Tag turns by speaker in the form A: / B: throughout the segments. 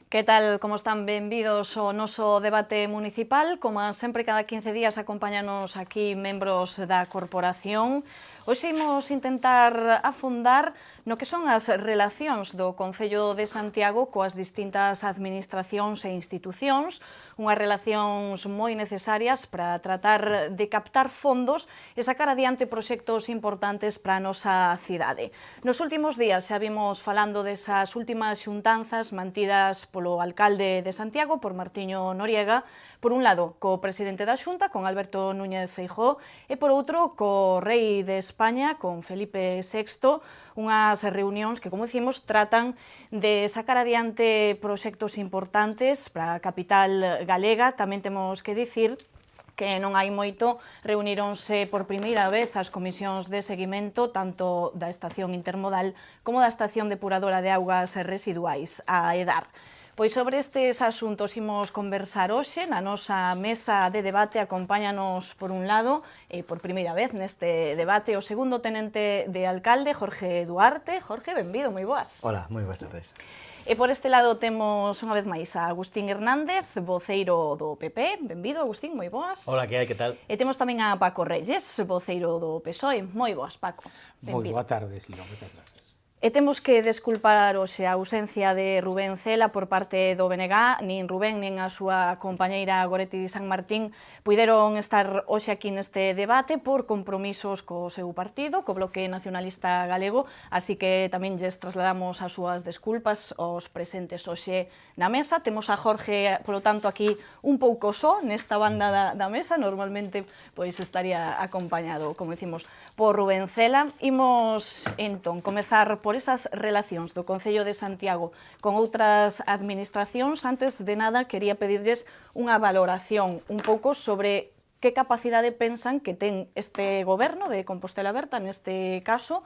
A: Que tal, como están? Benvidos ao noso debate municipal. Como sempre, cada 15 días acompáñanos aquí membros da corporación. Hoxe imos intentar afondar no que son as relacións do Concello de Santiago coas distintas administracións e institucións, unhas relacións moi necesarias para tratar de captar fondos e sacar adiante proxectos importantes para a nosa cidade. Nos últimos días xa vimos falando desas últimas xuntanzas mantidas polo alcalde de Santiago, por Martiño Noriega, por un lado co presidente da Xunta, con Alberto Núñez Feijóo, e por outro co rei de España, con Felipe VI, unhas reunións que, como dicimos, tratan de sacar adiante proxectos importantes para a capital galega. Tamén temos que dicir que non hai moito, reuníronse por primeira vez as comisións de seguimento tanto da estación intermodal como da estación depuradora de augas residuais, a EDAR. Pois sobre estes asuntos imos conversar hoxe na nosa mesa de debate. Acompáñanos, por un lado, por primeira vez neste debate, o segundo tenente de alcalde, Jorge Duarte. Jorge, benvido, moi boas.
B: Hola, moi boas tardes.
A: E por este lado temos unha vez máis a Agustín Hernández, voceiro do PP. Benvido, Agustín, moi boas.
B: Hola, que hai, que tal?
A: E temos tamén a Paco Reyes, voceiro do PSOE. Moi boas, Paco.
C: Moi boa tarde, Silva, moitas gracias.
A: E temos que desculpar hoxe a ausencia de Rubén Cela por parte do BNG. Nin Rubén nin a súa compañeira Goretti San Martín puideron estar hoxe aquí neste debate por compromisos co seu partido, co Bloque Nacionalista Galego, así que tamén lles trasladamos as súas desculpas aos presentes hoxe na mesa. Temos a Jorge, polo tanto, aquí un pouco só nesta banda da mesa. Normalmente pois estaría acompañado, como dicimos, por Rubén Cela. Imos, entón, comezar por esas relacións do Concello de Santiago con outras administracións. Antes de nada, quería pedirlles unha valoración un pouco sobre que capacidade pensan que ten este goberno de Compostela Aberta, neste caso,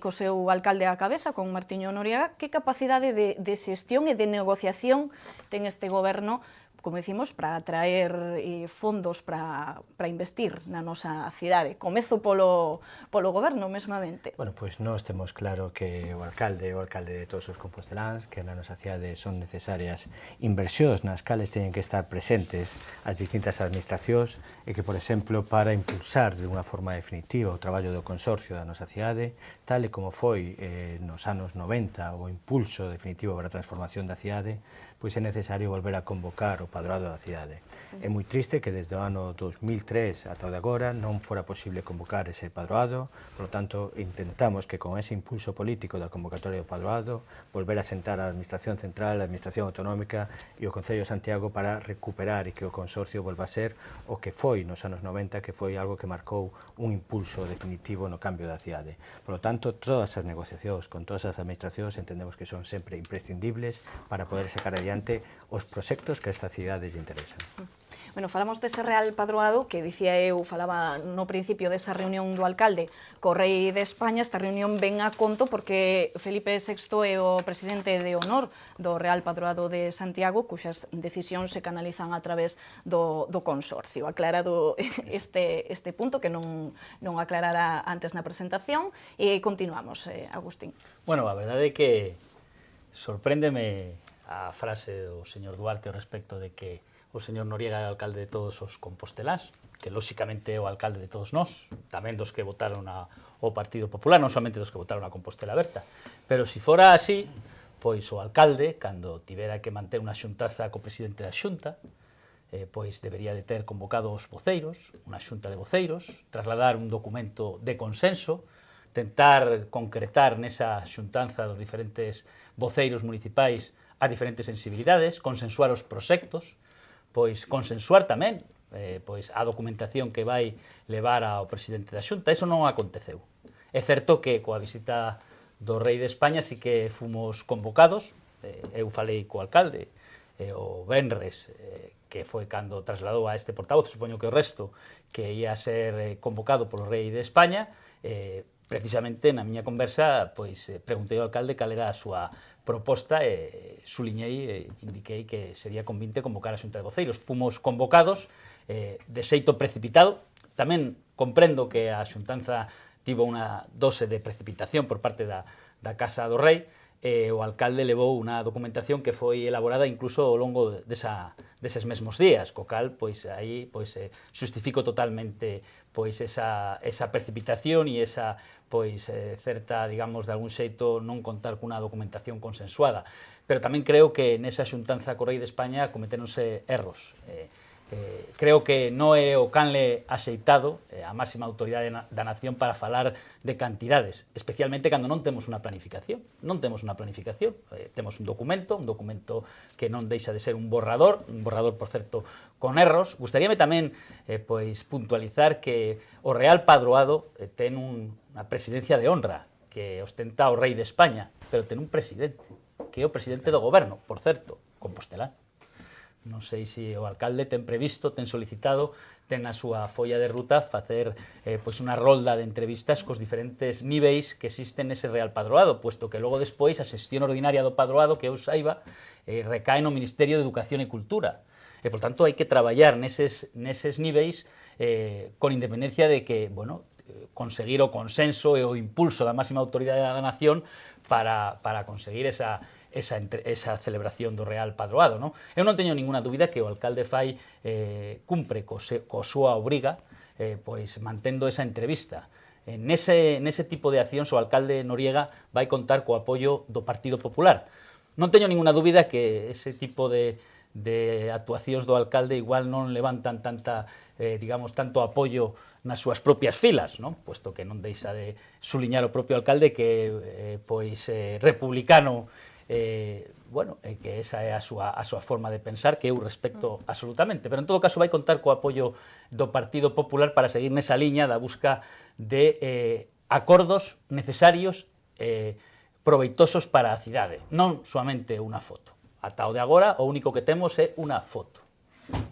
A: co seu alcalde á cabeza, con Martiño Noriega, que capacidade de xestión e de negociación ten este goberno, como dicimos, para atraer fondos para investir na nosa cidade. Comezo polo goberno, mesmamente.
B: Bueno, pois nós temos claro que o alcalde de todos os composteláns, que na nosa cidade son necesarias inversións nas cales teñen que estar presentes as distintas administracións e que, por exemplo, para impulsar de unha forma definitiva o traballo do consorcio da nosa cidade, tal e como foi nos anos 90 o impulso definitivo para a transformación da cidade, pois é necesario volver a convocar o padroado da cidade. É moi triste que desde o ano 2003 ata o de agora non fora posible convocar ese padroado, por lo tanto, intentamos que con ese impulso político da convocatoria do padroado volver a sentar a Administración Central, a Administración Autonómica e o Concello de Santiago para recuperar e que o consorcio volva a ser o que foi nos anos 90, que foi algo que marcou un impulso definitivo no cambio da cidade. Por lo tanto, todas as negociacións con todas as administracións entendemos que son sempre imprescindibles para poder sacar adiante os proxectos que a esta cidade lle interesan.
A: Bueno, falamos dese Real Padroado que, dicía eu, falaba no principio desa reunión do alcalde co rei de España. Esta reunión ven a conto porque Felipe VI é o presidente de honor do Real Padroado de Santiago, cuxas decisións se canalizan a través do consorcio. Aclarado este punto que non aclarara antes na presentación. E continuamos, Agustín.
C: Bueno, a verdade é que sorpréndeme a frase do señor Duarte ao respecto de que o señor Noriega é o alcalde de todos os composteláns, que lóxicamente é o alcalde de todos nós, tamén dos que votaron ao Partido Popular, non somente dos que votaron a Compostela Aberta. Pero se fora así, pois o alcalde, cando tivera que manter unha xuntaza co presidente da Xunta, pois debería de ter convocado os voceiros, unha xunta de voceiros, trasladar un documento de consenso, tentar concretar nesa xuntanza dos diferentes voceiros municipais as diferentes sensibilidades, consensuar os proxectos, pois consensuar tamén pois a documentación que vai levar ao presidente da Xunta. Eso non aconteceu. É certo que coa visita do rei de España sí que fomos convocados. Eu falei co alcalde o venres, que foi cando trasladou a este portavoz, supoño que o resto, que ia ser convocado polo rei de España. Precisamente na miña conversa pois preguntei ao alcalde cal era a súa proposta e suliñei e indiquei que sería convinte convocar a xunta de voceiros. Fomos convocados de xeito precipitado. Tamén comprendo que a xuntanza tivo unha dose de precipitación por parte da Casa do Rei, o alcalde levou unha documentación que foi elaborada incluso ao longo deses mesmos días, co cal, pois, aí, pois, xustifico totalmente, pois, esa precipitación e esa, pois, certa, digamos, de algún xeito non contar cunha documentación consensuada. Pero tamén creo que nesa xuntanza co Rei de España cometéronse erros. Creo que non é o canle axeitado a máxima autoridade da nación para falar de cantidades, especialmente cando non temos unha planificación. Non temos unha planificación, temos un documento que non deixa de ser un borrador, por certo, con erros. Gustaríame tamén pois puntualizar que o Real Padroado ten unha presidencia de honra que ostenta o Rei de España, pero ten un presidente, que é o presidente do goberno, por certo, compostelán. Non sei se o alcalde ten previsto, ten solicitado, ten na súa folla de ruta facer pois unha rolda de entrevistas cos diferentes niveis que existen nese Real Padroado, puesto que logo despois a xestión ordinaria do Padroado, que eu saiba, recae no Ministerio de Educación e Cultura. E, por tanto, hai que traballar neses niveis con independencia de que, bueno, conseguir o consenso e o impulso da máxima autoridade da nación para conseguir esa celebración do Real Padroado, non? Eu non teño ninguna dúbida que o alcalde fai cumpre co súa obriga, pois mantendo esa entrevista. Nese tipo de accións o alcalde Noriega vai contar co apoio do Partido Popular. Non teño ninguna dúbida que ese tipo de actuacións do alcalde igual non levantan digamos, tanto apoio nas súas propias filas, non? Puesto que non deixa de suliñar o propio alcalde que pois republicano, bueno, que esa é a súa forma de pensar, que eu respecto absolutamente, pero en todo caso vai contar co apoio do Partido Popular para seguir nesa liña da busca de acordos necesarios, proveitosos para a cidade, non soamente unha foto. Ata o de agora, o único que temos é unha foto.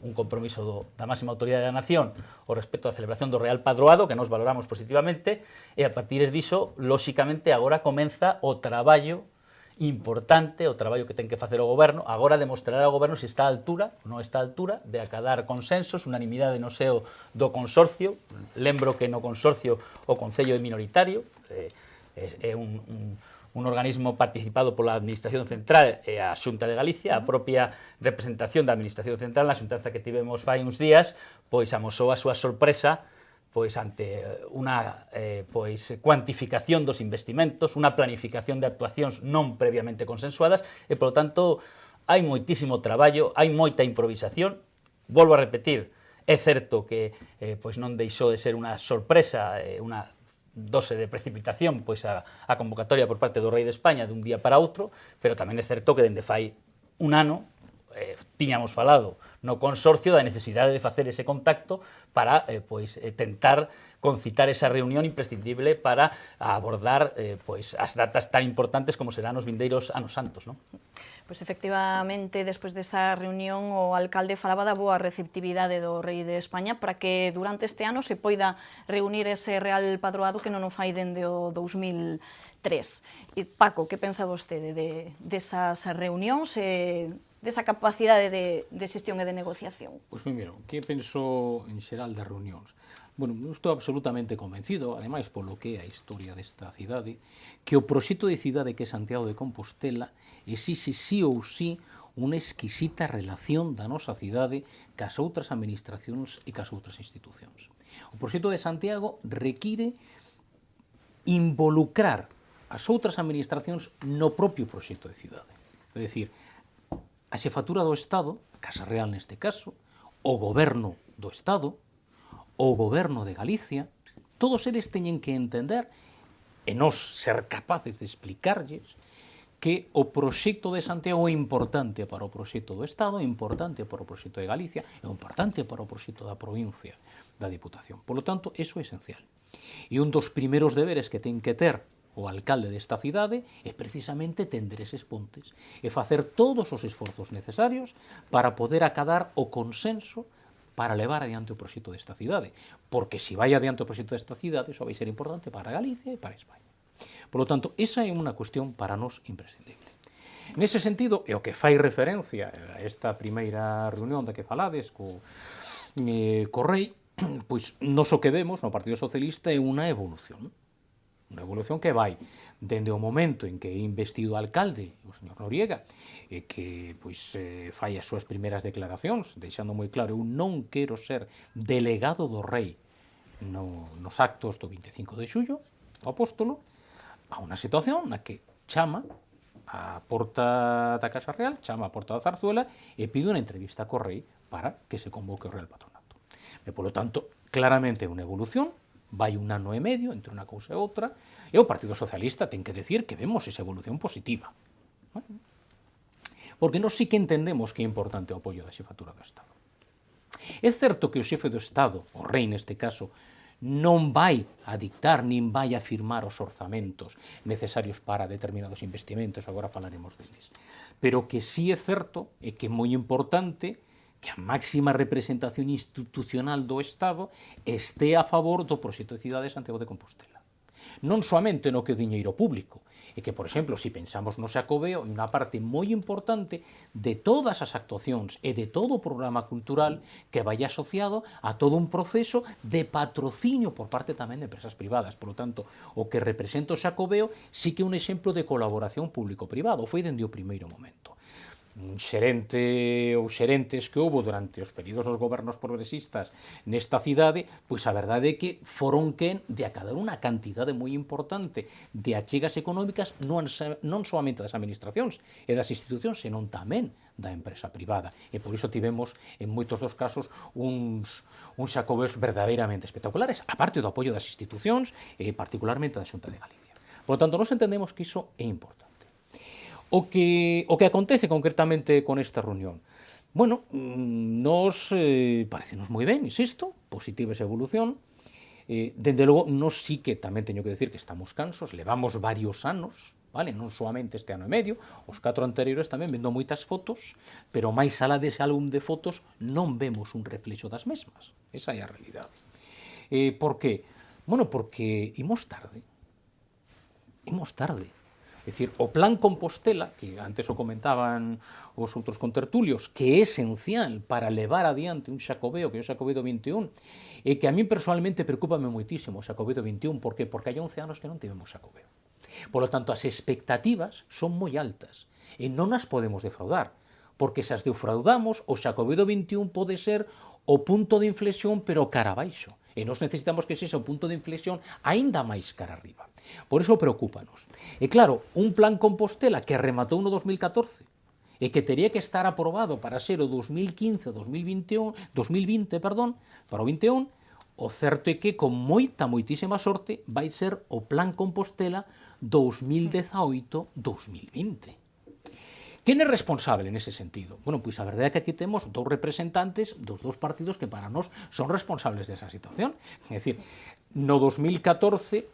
C: Un compromiso da máxima autoridade da nación ao respecto da celebración do Real Padroado, que nos valoramos positivamente, e a partir diso, lóxicamente, agora comeza o traballo importante, o traballo que ten que facer o goberno, agora demostrará ao goberno se está á altura ou non está á altura de acadar consensos, unanimidade no seo do consorcio. Lembro que no consorcio o Concello é minoritario, é un organismo participado pola Administración Central e a Xunta de Galicia. A propia representación da Administración Central na xuntanza que tivemos fai uns días, pois amosou a súa sorpresa pois ante unha cuantificación dos investimentos, unha planificación de actuacións non previamente consensuadas e, polo tanto, hai moitísimo traballo, hai moita improvisación. Volvo a repetir, é certo que pois non deixou de ser unha sorpresa, unha dose de precipitación pois a convocatoria por parte do Rei de España dun día para outro, pero tamén é certo que dende fai un ano tiñamos falado no consorcio da necesidade de facer ese contacto para tentar concitar esa reunión imprescindible para abordar as datas tan importantes como serán os vindeiros anos santos, non?
A: Pois efectivamente, despois desa reunión, o alcalde falaba da boa receptividade do Rei de España para que durante este ano se poida reunir ese Real Padroado que non o fai dende o 2003. E Paco, que pensa vostede desas reunións e desa capacidade de xestión e de negociación?
D: Pois primeiro, que penso en xeral das reunións? Bueno, estou absolutamente convencido, ademais polo que é a historia desta cidade, que o proxecto de cidade que é Santiago de Compostela exixe sí ou sí unha exquisita relación da nosa cidade cas outras administracións e cas outras institucións. O proxecto de Santiago require involucrar as outras administracións no propio proxecto de cidade. É dicir, a xefatura do Estado, a Casa Real neste caso, o goberno do Estado, o goberno de Galicia, todos eles teñen que entender e nós ser capaces de explicarlles que o proxecto de Santiago é importante para o proxecto do Estado, é importante para o proxecto de Galicia, é importante para o proxecto da provincia da Diputación. Por lo tanto, eso é esencial. E un dos primeiros deberes que ten que ter o alcalde desta cidade é precisamente tender eses pontes e facer todos os esforzos necesarios para poder acadar o consenso para levar adiante o proxecto desta cidade, porque se vai adiante o proxecto desta cidade, iso vai ser importante para Galicia e para España. Por lo tanto, esa é unha cuestión para nós imprescindible. Nese sentido, é o que fai referencia a esta primeira reunión da que falades co Rei, pois nos o que vemos no Partido Socialista é unha evolución que vai dende o momento en que é investido alcalde, o señor Noriega, que pois fai as súas primeiras declaracións, deixando moi claro, eu non quero ser delegado do rei nos actos do 25 de xullo, o apóstolo, a unha situación na que chama a porta da Casa Real, chama a porta da Zarzuela e pide unha entrevista co rei para que se convoque o Real Patronato. E, polo tanto, claramente é unha evolución, vai un ano e medio entre unha cousa e outra, e o Partido Socialista ten que decir que vemos esa evolución positiva. Porque nós sí que entendemos que é importante o apoio da xefatura do Estado. É certo que o xefe do Estado, o rei neste caso, non vai a dictar nin vai a firmar os orzamentos necesarios para determinados investimentos, agora falaremos deles. Pero que sí é certo e que é moi importante que a máxima representación institucional do Estado este a favor do proxecto de cidade de Santiago de Compostela. Non soamente no que o diñeiro público, e que, por exemplo, se pensamos no Xacobeo, é unha parte moi importante de todas as actuacións e de todo o programa cultural que vai asociado a todo un proceso de patrocinio por parte tamén de empresas privadas. Por lo tanto, o que representa o Xacobeo sí que é un exemplo de colaboración público-privado, foi dende o primeiro momento. Un xerente ou xerentes que houve durante os períodos dos gobernos progresistas nesta cidade, pois a verdade é que foron quen de acadar unha cantidade moi importante de achegas económicas non soamente das administracións e das institucións, senón tamén da empresa privada. E por iso tivemos, en moitos dos casos, uns xacobeos verdadeiramente espectaculares, a parte do apoio das institucións e particularmente da Xunta de Galicia. Por lo tanto, nos entendemos que iso é importante. O que acontece concretamente con esta reunión? Bueno, nos parecenos moi ben, insisto, positiva esa evolución. Dende logo, nos sí que tamén teño que decir que estamos cansos, levamos varios anos, vale? Non solamente este ano e medio, os 4 anteriores tamén vendo moitas fotos, pero máis alá dese álbum de fotos non vemos un reflexo das mesmas. Esa é a realidade. Por qué? Bueno, porque imos tarde. Imos tarde. É dicir, o Plan Compostela, que antes o comentaban os outros contertulios, que é esencial para levar adiante un Xacobeo, que é o Xacobeo 21, e que a mí personalmente preocúpame moitísimo o Xacobeo 21, por qué? Porque hai 11 anos que non tivemos Xacobeo. Por lo tanto, as expectativas son moi altas e non as podemos defraudar, porque se as defraudamos, o Xacobeo 21 pode ser o punto de inflexión, pero cara abaixo. E nós necesitamos que sexa o punto de inflexión aínda máis cara arriba. Por iso preocúpanos. E claro, un Plan Compostela que rematou no 2014 e que teria que estar aprobado para ser o 2020, para o 21, o certo é que con moitísima sorte vai ser o Plan Compostela 2018-2020. Quen é responsable nese sentido? Bueno, pois a verdade é que aquí temos dous representantes dos dous partidos que para nós son responsables desa situación. É dicir, no 2014,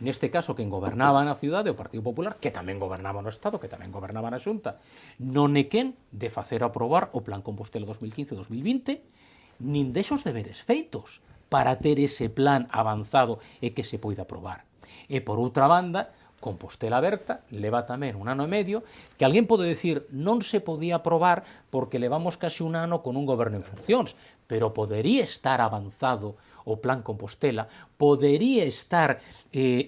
D: neste caso, quen gobernaba na cidade, o Partido Popular, que tamén gobernaba no Estado, que tamén gobernaba na Xunta, non é quen de facer aprobar o Plan Compostela 2015-2020, nin desos deberes feitos para ter ese plan avanzado e que se poida aprobar. E, por outra banda, Compostela Aberta leva tamén un ano e medio, que alguén pode decir non se podía aprobar porque levamos casi un ano con un goberno en funcións, pero podería estar avanzado o Plan Compostela, podería estar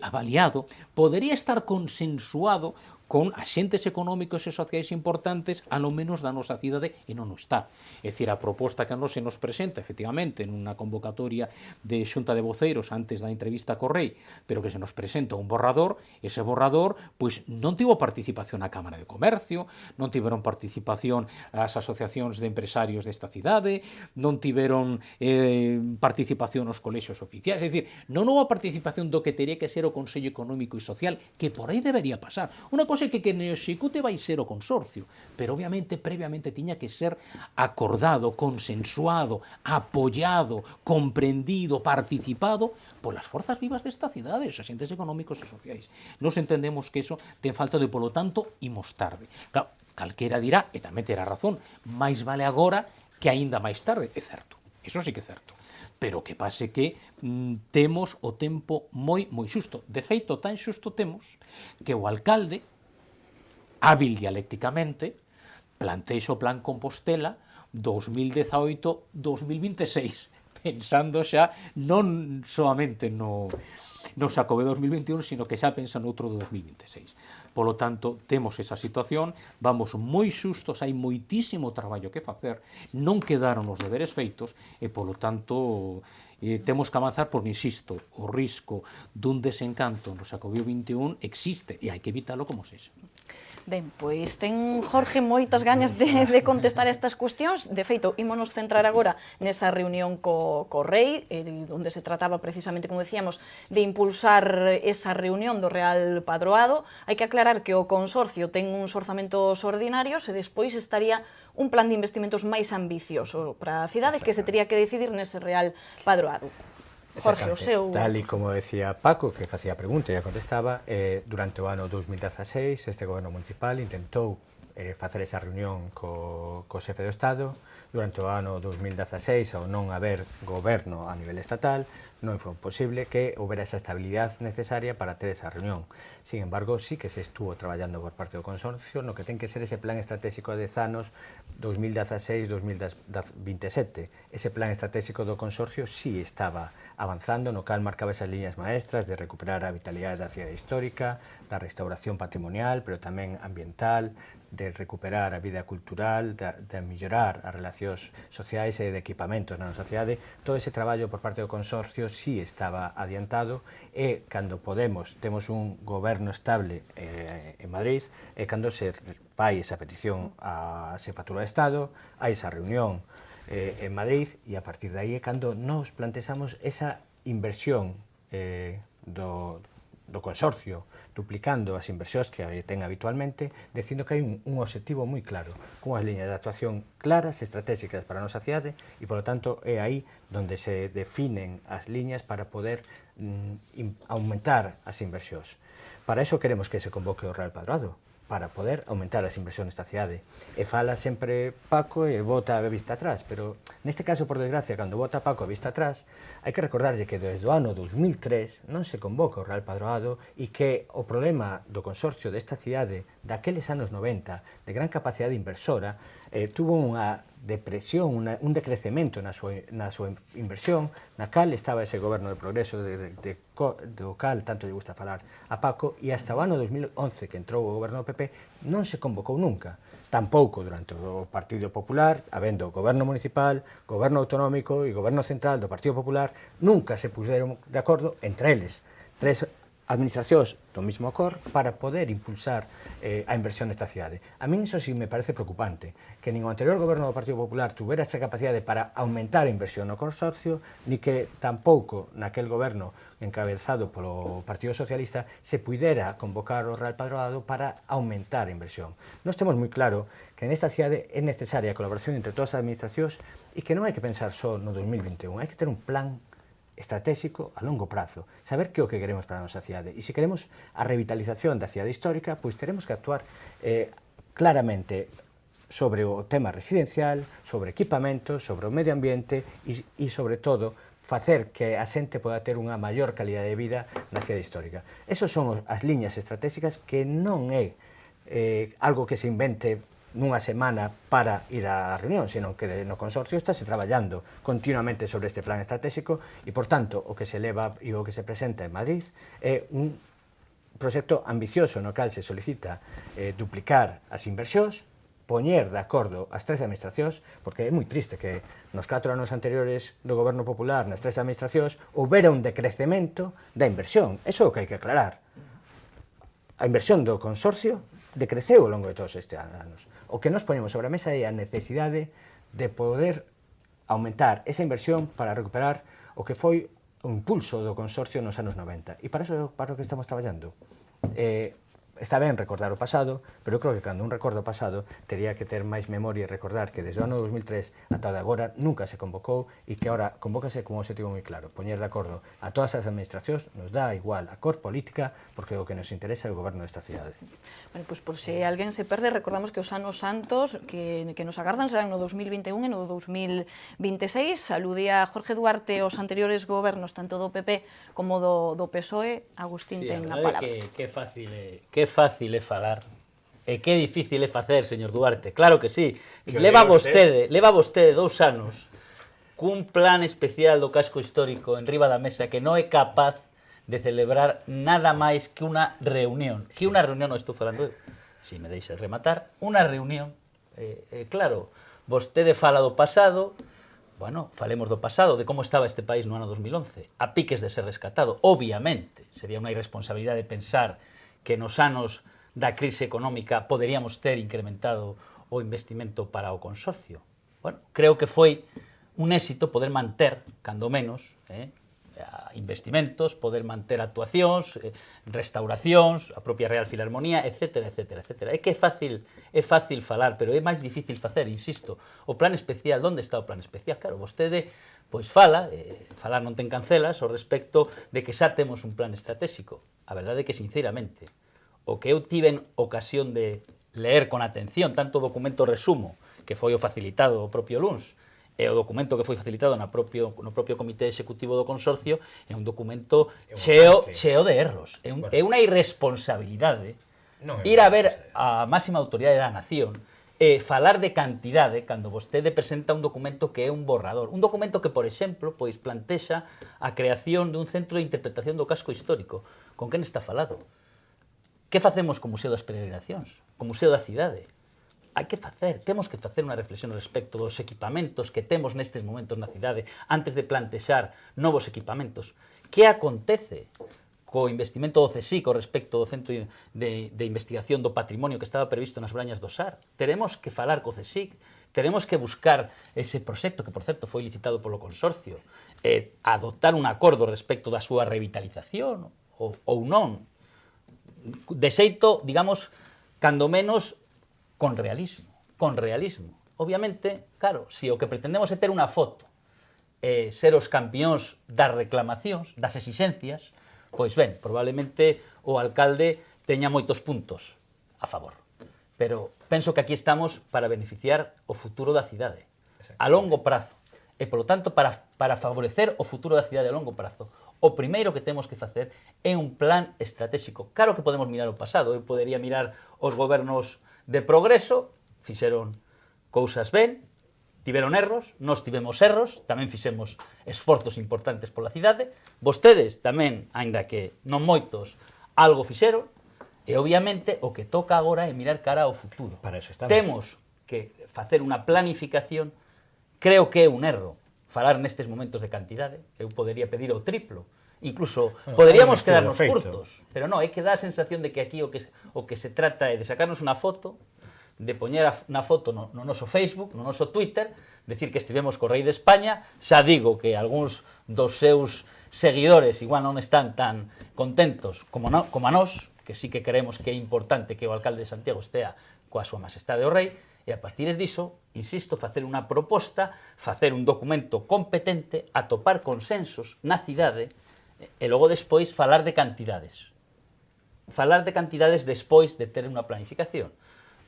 D: avaliado, podería estar consensuado con axentes económicos e sociais importantes, alo menos da nosa cidade, e non o está. É dicir, a proposta que a nos se nos presenta, efectivamente, nunha convocatoria de xunta de voceiros antes da entrevista co rei, pero que se nos presenta un borrador, ese borrador, pois non tivo participación a Cámara de Comercio, non tiveron participación as asociacións de empresarios desta cidade, non tiveron participación os colexios oficiais, é dicir, non houve participación do que teria que ser o Consello Económico e Social, que por aí debería pasar. Unha cosa que o execute vai ser o consorcio, pero obviamente previamente tiña que ser acordado, consensuado, apoiado, comprendido, participado polas forzas vivas desta cidade, os axentes económicos e sociais. Nos entendemos que eso ten falta de, polo tanto, imos tarde. Claro, calquera dirá, e tamén terá razón, máis vale agora que aínda máis tarde, é certo, eso sí que é certo. Pero que pase que temos o tempo moi xusto. De feito, tan xusto temos que o alcalde, hábil dialécticamente, plantexa o Plan Compostela 2018-2026. pensando xa non soamente no Xacobeo 2021, sino que xa pensa noutro do 2026. Polo tanto, temos esa situación, vamos moi xustos, hai moitísimo traballo que facer, non quedaron os deberes feitos e, polo tanto, temos que avanzar, por insisto, o risco dun desencanto no Xacobeo 21 existe e hai que evitalo como sexa.
A: Ben, pois ten Jorge moitas gañas de contestar estas cuestións. De feito, ímonos centrar agora nesa reunión co Rei, onde se trataba precisamente, como decíamos, de impulsar esa reunión do Real Padroado. Hai que aclarar que o Consorcio ten uns orzamentos ordinarios e despois estaría un plan de investimentos máis ambicioso para a cidade que se tería que decidir nese Real Padroado. Jorge, o seu...
B: Tal e como decía Paco, que facía a pregunta e a contestaba, durante o ano 2016 este goberno municipal intentou facer esa reunión co xefe do Estado. Durante o ano 2016, ao non haber goberno a nivel estatal, non foi posible que houbera esa estabilidade necesaria para ter esa reunión. Sin embargo, sí que se estuvo traballando por parte do Consorcio no que ten que ser ese plan estratégico de anos 2016-2027. Ese plan estratégico do Consorcio sí estaba avanzando, no cal marcaba esas líneas maestras de recuperar a vitalidade da cidade histórica, da restauración patrimonial, pero tamén ambiental, de recuperar a vida cultural, de mellorar as relacións sociais e de equipamentos na nosa cidade. Todo ese traballo por parte do Consorcio sí estaba adiantado e cando temos un goberno estable en Madrid, e cando se fai esa petición á Xefatura de Estado, hai esa reunión en Madrid e a partir de aí é cando nos plantexamos esa inversión do Consorcio, duplicando as inversións que ten habitualmente, dicindo que hai un objetivo moi claro, cunhas liñas de actuación claras, estratégicas para a nosa cidade e, polo tanto, é aí onde se definen as liñas para poder aumentar as inversións. Para iso queremos que se convoque o Real Padroado, para poder aumentar as inversións nesta cidade. E fala sempre Paco e bota a vista atrás, pero neste caso, por desgracia, cando bota Paco a vista atrás, hai que recordarlle que desde o ano 2003 non se convoca o Real Padroado e que o problema do Consorcio desta cidade daqueles anos 90, de gran capacidade inversora, tuvo unha depresión, un decrecemento na súa inversión, na cal estaba ese goberno de progreso do cal tanto lle gusta falar a Paco, e hasta o ano 2011 que entrou o goberno do PP non se convocou nunca. Tampouco durante o Partido Popular, habendo goberno municipal, goberno autonómico e goberno central do Partido Popular, nunca se puseron de acordo entre eles, tres administracións do mismo acor para poder impulsar a inversión nesta cidade. A min iso sí me parece preocupante, que nin o anterior goberno do Partido Popular tuvera esa capacidade para aumentar a inversión no Consorcio, ni que tampouco naquel goberno encabezado polo Partido Socialista se puidera convocar o Real Padroado para aumentar a inversión. Nós temos moi claro que nesta cidade é necesaria a colaboración entre todas as administracións e que non hai que pensar só no 2021, hai que ter un plan estratégico a longo prazo, saber que é o que queremos para a nosa cidade. E se queremos a revitalización da cidade histórica, pois teremos que actuar claramente sobre o tema residencial, sobre equipamentos, sobre o medio ambiente e sobre todo, facer que a xente poda ter unha maior calidade de vida na cidade histórica. Esas son as liñas estratégicas que non é algo que se invente nunha semana para ir á reunión, sino que no Consorcio estáse traballando continuamente sobre este plan estratégico e, por tanto, o que se leva e o que se presenta en Madrid é un proxecto ambicioso no cal se solicita duplicar as inversións, poñer de acordo as tres administracións, porque é moi triste que nos 4 anos anteriores do Goberno Popular nas tres administracións houbera un decrecemento da inversión. Eso é o que hai que aclarar. A inversión do Consorcio decreceu ao longo de todos estes anos. O que nos ponemos sobre a mesa é a necesidade de poder aumentar esa inversión para recuperar o que foi o impulso do Consorcio nos anos 90. E para iso para o que estamos traballando. Está ben recordar o pasado, pero eu creo que cando un recorda o pasado teria que ter máis memoria e recordar que desde o ano 2003 ata de agora nunca se convocou e que agora convócase con un objetivo moi claro, poñer de acordo a todas as administracións, nos dá igual a cor política, porque o que nos interesa é o goberno desta cidade.
A: Bueno, pois por se alguén se perde, recordamos que os anos santos que nos agardan serán no 2021 e no 2026. Aludía Jorge Duarte os anteriores gobernos, tanto do PP como do PSOE. Agustín ten a palabra.
C: Que fácil é falar e que difícil é facer, señor Duarte. Claro que sí. Leva vostede 2 anos cun plan especial do casco histórico en riba da mesa que non é capaz de celebrar nada máis que unha reunión. Que unha reunión, non estou falando, se me deixas rematar, unha reunión. Claro, vostede fala do pasado, bueno, falemos do pasado, de como estaba este país no ano 2011, a piques de ser rescatado. Obviamente, sería unha irresponsabilidade pensar que nos anos da crise económica poderíamos ter incrementado o investimento para o consorcio. Bueno, creo que foi un éxito poder manter, cando menos, investimentos, poder manter actuacións, restauracións, a propia Real Filarmonía, etc. É que é fácil falar, pero é máis difícil facer, insisto. O plan especial, onde está o plan especial? Claro, vostede pois falar non ten cancelas ao respecto de que xa temos un plan estratégico. A verdade é que, sinceramente, o que eu tiven ocasión de leer con atención, tanto o documento resumo, que foi o facilitado o propio Luns, e o documento que foi facilitado no propio Comité Executivo do Consorcio é un documento cheo de erros. É unha irresponsabilidade ir a ver a máxima autoridade da nación e falar de cantidade cando vostede presenta un documento que é un borrador. Un documento que, por exemplo, pois plantexa a creación dun centro de interpretación do casco histórico. Con quen está falado? Que facemos co Museo das Peregrinacións? Co Museo da Cidade? Temos que facer unha reflexión respecto dos equipamentos que temos nestes momentos na cidade antes de plantexar novos equipamentos. Que acontece co investimento do CSIC respecto do Centro de Investigación do Patrimonio que estaba previsto nas Brañas do Sar? Teremos que falar co CSIC, teremos que buscar ese proxecto que, por certo, foi licitado polo consorcio, e adoptar un acordo respecto da súa revitalización ou non. De xeito, digamos, cando menos, con realismo. Obviamente, claro, se o que pretendemos é ter unha foto, ser os campións das reclamacións, das exixencias, pois ben, probablemente o alcalde teña moitos puntos a favor. Pero penso que aquí estamos para beneficiar o futuro da cidade, a longo prazo. E, polo tanto, para favorecer o futuro da cidade a longo prazo, o primeiro que temos que facer é un plan estratégico. Claro que podemos mirar o pasado, eu podería mirar os gobernos de progreso, fixeron cousas ben, tiveron erros, nós tivemos erros, tamén fixemos esforzos importantes pola cidade, vostedes tamén, aínda que non moitos, algo fixeron, e obviamente o que toca agora é mirar cara ao futuro.
B: Para eso estamos.
C: Temos que facer unha planificación. Creo que é un erro falar nestes momentos de cantidade, eu podería pedir o triplo, incluso poderíamos quedarnos curtos, pero non, é que dá a sensación de que aquí o que se trata é de sacarnos unha foto, de poñer na foto no noso Facebook, no noso Twitter, decir que estivemos co Rei de España. Xa digo que algúns dos seus seguidores igual non están tan contentos como a nós, que sí que creemos que é importante que o alcalde de Santiago estea coa súa majestade o Rei, e a partir diso, insisto, facer unha proposta, facer un documento competente, atopar consensos na cidade, e logo despois falar de cantidades. Falar de cantidades despois de ter unha planificación.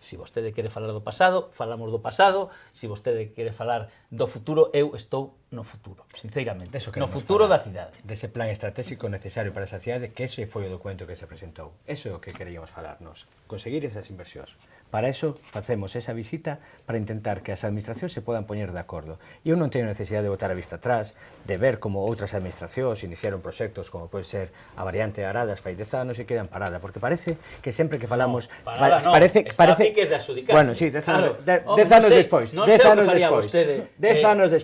C: Se vostede quere falar do pasado, falamos do pasado. Se vostede quere falar do futuro, eu estou no futuro, sinceramente. No futuro da cidade.
B: Dese plan estratégico necesario para esa cidade, que ese foi o documento que se presentou. Eso é o que queríamos falarnos. Conseguir esas inversións. Para eso facemos esa visita para intentar que as administracións se podan poñer de acordo. E eu non teño necesidade de botar a vista atrás, de ver como outras administracións iniciaron proxectos como pode ser a variante de Aradas fai 10 anos e quedan parada, porque parece que sempre que falamos...
C: No, parada non,
B: parece,
C: está a piques de adxudicarse.
B: Bueno, sí, 10 anos despois.
C: Non sei o que faría vostede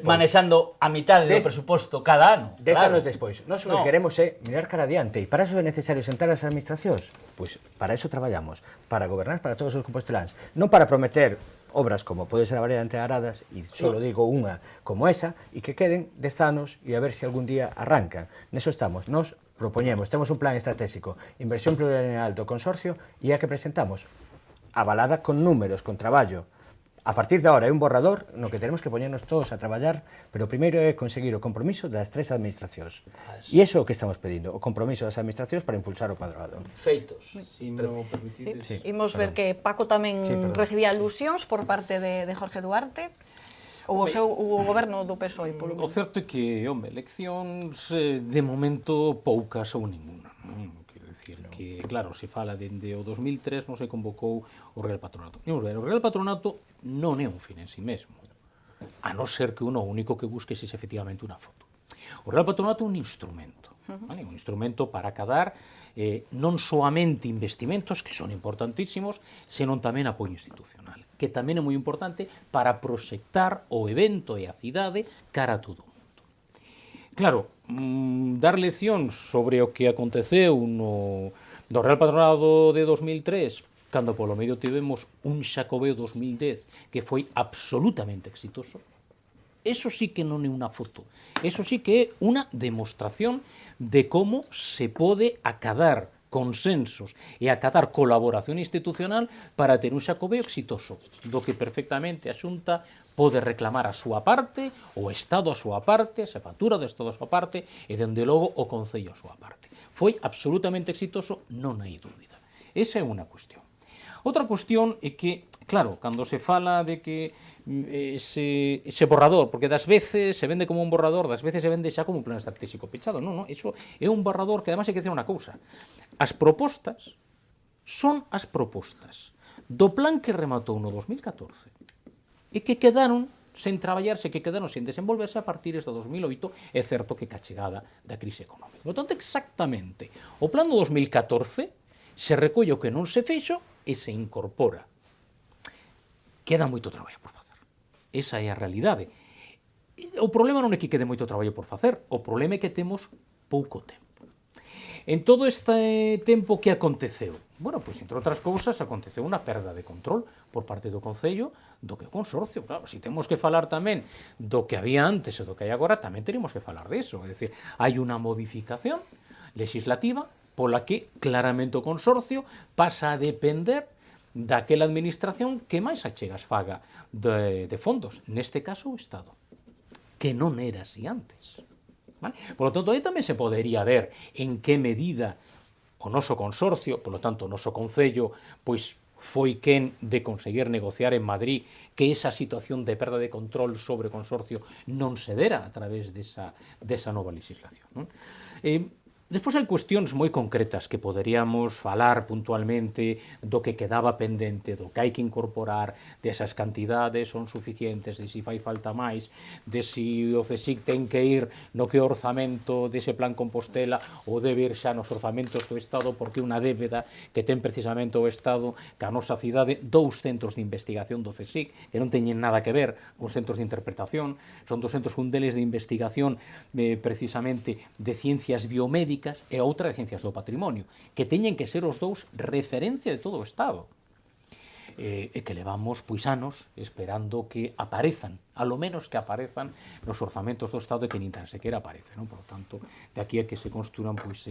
C: manexando a mitad do presuposto cada ano.
B: 10 anos despois. Nós o que queremos é mirar cara adiante, e para eso é necesario sentar as administracións. Pois para eso traballamos, para gobernar para todos os composteláns, non para prometer obras como pode ser a variante de Aradas, e só digo unha como esa, e que queden 10 anos e a ver se algún día arrancan. Neso estamos. Nos propoñemos, temos un plan estratégico, inversión plurianual do consorcio, e a que presentamos avalada con números, con traballo. A partir de ahora é un borrador no que tenemos que poñernos todos a traballar, pero primeiro é conseguir o compromiso das tres administracións. E iso é o que estamos pedindo, o compromiso das administracións para impulsar o padroado.
C: Feitos.
A: Imos ver que Paco tamén recibía alusións por parte de Jorge Duarte, ou o goberno do PSOE, polo menos.
D: O certo é que, home, eleccións de momento poucas ou ninguna. Quero dicir que, claro, se fala dende o 2003 non se convocou o Real Patronato. Imos ver, o Real Patronato non é un fin en si mesmo. a non ser que uno o único que busque é efectivamente unha foto. O Real Patronato é un instrumento, vale? Un instrumento para acadar non soamente investimentos, que son importantísimos, senón tamén apoio institucional, que tamén é moi importante para proxectar o evento e a cidade cara a todo o mundo. Claro, dar leccións sobre o que aconteceu no Real Patronato de 2003, cando polo medio tivemos un Xacobeo 2010 que foi absolutamente exitoso, eso sí que non é unha foto, eso sí que é unha demostración de como se pode acadar consensos e acadar colaboración institucional para ter un Xacobeo exitoso, do que perfectamente a Xunta pode reclamar a súa parte, o Estado a súa parte, a Xefatura do Estado a súa parte e, dende logo, o Concello a súa parte. Foi absolutamente exitoso, non hai dúbida. Esa é unha cuestión. Outra cuestión é que, claro, cando se fala de que ese borrador, porque das veces se vende como un borrador, das veces se vende xa como un plan estratégico pechado. Non, non, iso é un borrador que además hai que dizer unha cousa. As propostas son as propostas do plan que rematou no 2014 e que quedaron sen traballarse, que quedaron sen desenvolverse a partir do 2008, é certo que ca chegada da crise económica. Por tanto, exactamente, o plan do 2014 se recolle o que non se fixo e se incorpora. Queda moito traballo por facer. Esa é a realidade. O problema non é que quede moito traballo por facer, o problema é que temos pouco tempo. En todo este tempo que aconteceu? Bueno, pois, entre outras cousas, aconteceu unha perda de control por parte do Concello do que o consorcio. Claro, se temos que falar tamén do que había antes e do que hai agora, tamén teremos que falar disso. É dicir, hai unha modificación legislativa pola que claramente o consorcio pasa a depender daquela administración que máis achegas faga de fondos, neste caso o Estado, que non era así antes. Vale? Por lo tanto, aí tamén se podería ver en que medida o noso consorcio, por lo tanto, o noso Concello, pois foi quen de conseguir negociar en Madrid que esa situación de perda de control sobre o consorcio non se dera a través desa nova legislación. Non? Despois hai cuestións moi concretas que poderíamos falar puntualmente do que quedaba pendente, do que hai que incorporar, de esas cantidades son suficientes, de si fai falta máis, de si o CSIC ten que ir no que o orzamento dese plan Compostela ou debe ir xa nos orzamentos do Estado, porque unha débeda que ten precisamente o Estado ca nosa cidade, 2 centros de investigación do CSIC, que non teñen nada que ver con centros de interpretación, son 2 centros, un deles de investigación precisamente de ciencias biomédicas, e outra de ciencias do patrimonio, que teñen que ser os dous referencia de todo o Estado. E que levamos pois anos esperando que aparezan, a lo menos que aparezan nos orzamentos do Estado e que nin tan sequera aparecen, non? Por lo tanto, de aquí a que se construan, pois,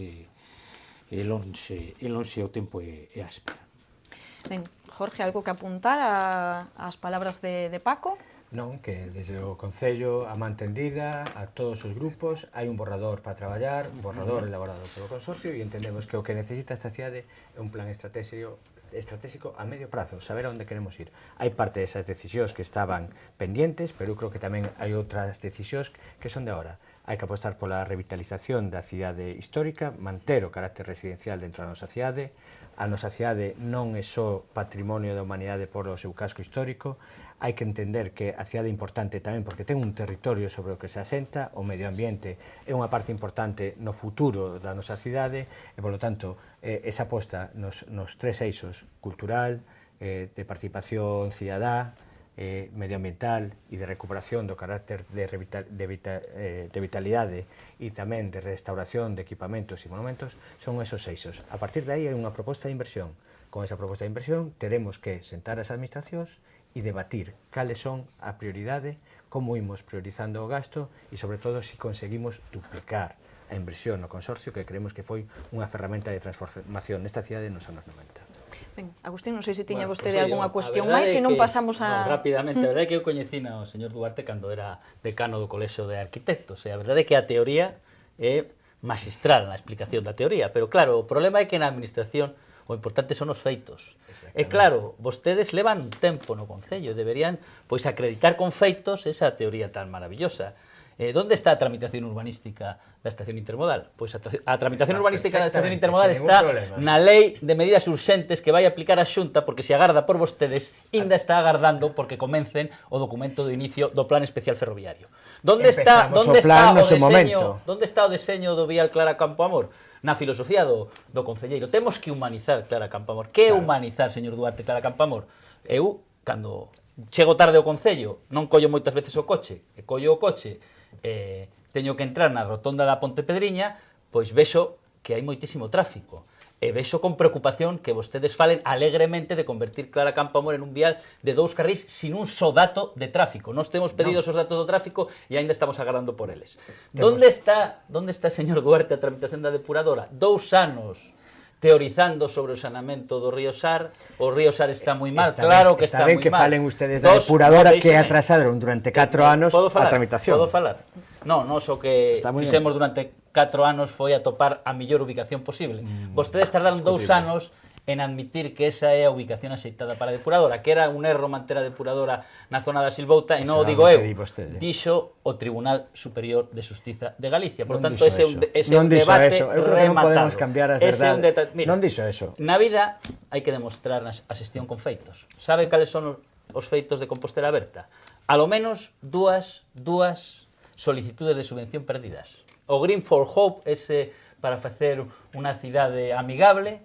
D: lonxe o tempo e a espera.
A: Ben, Jorge, algo que apuntar ás palabras de Paco?
B: Non, que desde o Concello, a man tendida, a todos os grupos, hai un borrador para traballar, un borrador elaborado polo consorcio, e entendemos que o que necesita esta cidade é un plan estratégico a medio prazo, saber a onde queremos ir. Hai parte desas decisións que estaban pendientes, pero eu creo que tamén hai outras decisións que son de agora. Hai que apostar pola revitalización da cidade histórica, manter o carácter residencial dentro da nosa cidade. A nosa cidade non é só patrimonio da humanidade por o seu casco histórico. Hai que entender que a cidade é importante tamén porque ten un territorio sobre o que se asenta, o medio ambiente é unha parte importante no futuro da nosa cidade e, polo tanto, esa aposta nos 3 eixos, cultural, de participación cidadá, medioambiental e de recuperación do carácter de vitalidade e tamén de restauración de equipamentos e monumentos, son esos eixos. A partir de aí hai unha proposta de inversión. Con esa proposta de inversión teremos que sentar as administracións e debatir cales son a prioridade, como imos priorizando o gasto e, sobre todo, se conseguimos duplicar a inversión no consorcio, que creemos que foi unha ferramenta de transformación nesta cidade nos anos 90.
A: Ben, Agustín, non sei se tiña vostede algunha cuestión máis, se non pasamos a...
C: Rápidamente, a verdade é que eu coñecín ao señor Duarte cando era decano do Colexio de Arquitectos, e a verdade é que a teoría é magistral na explicación da teoría, pero claro, o problema é que na administración o importante son os feitos. E claro, vostedes levan tempo no Concello e deberían pois acreditar con feitos esa teoría tan maravillosa. Donde está a tramitación urbanística da estación intermodal? Pois a tramitación
B: Está
C: urbanística da estación
B: perfectamente,
C: intermodal
B: sin ningún
C: está
B: problema.
C: na Lei de Medidas Urxentes que vai aplicar a Xunta, porque se agarda por vostedes, ainda está agardando porque comencen o documento do inicio do Plan Especial Ferroviario. Onde está
B: Empezamos o plan no seu momento.
C: onde está o deseño do vial Clara Campoamor? Na filosofía do concelleiro. Temos que humanizar Clara Campoamor. Que é humanizar, señor Duarte, Clara Campoamor? Eu, cando chego tarde ao Concello, non collo moitas veces o coche, e collo o coche, teño que entrar na rotonda da Ponte Pedriña, pois vexo que hai moitísimo tráfico. E vexo con preocupación que vostedes falen alegremente de convertir Clara Campoamor en un vial de 2 carrís sin un só dato de tráfico. Nos temos pedido esos datos do tráfico e aínda estamos agardando por eles. Onde está, señor Duarte, a tramitación da depuradora? 2 anos teorizando sobre o saneamento do río Sar. O río Sar está moi mal, claro que está moi mal.
B: Está ben que falen ustedes da depuradora que atrasaron durante 4 anos a tramitación.
C: Podo falar? Non, o que fixemos durante 4 anos foi atopar a mellor ubicación posible. Vostedes tardaron 2 anos en admitir que esa é a ubicación axeitada para a depuradora, que era un erro manter a depuradora na zona da Silvouta, e non o digo eu, dixo o Tribunal Superior de Xustiza de Galicia. Por tanto, ese é un debate rematado.
B: Non dixo eso.
C: Na vida hai que demostrar a xestión con feitos. Sabe cales son os feitos de Compostela Aberta? A lo menos dúas solicitudes de subvención perdidas. O Green for Hope, ese para facer unha cidade amigable,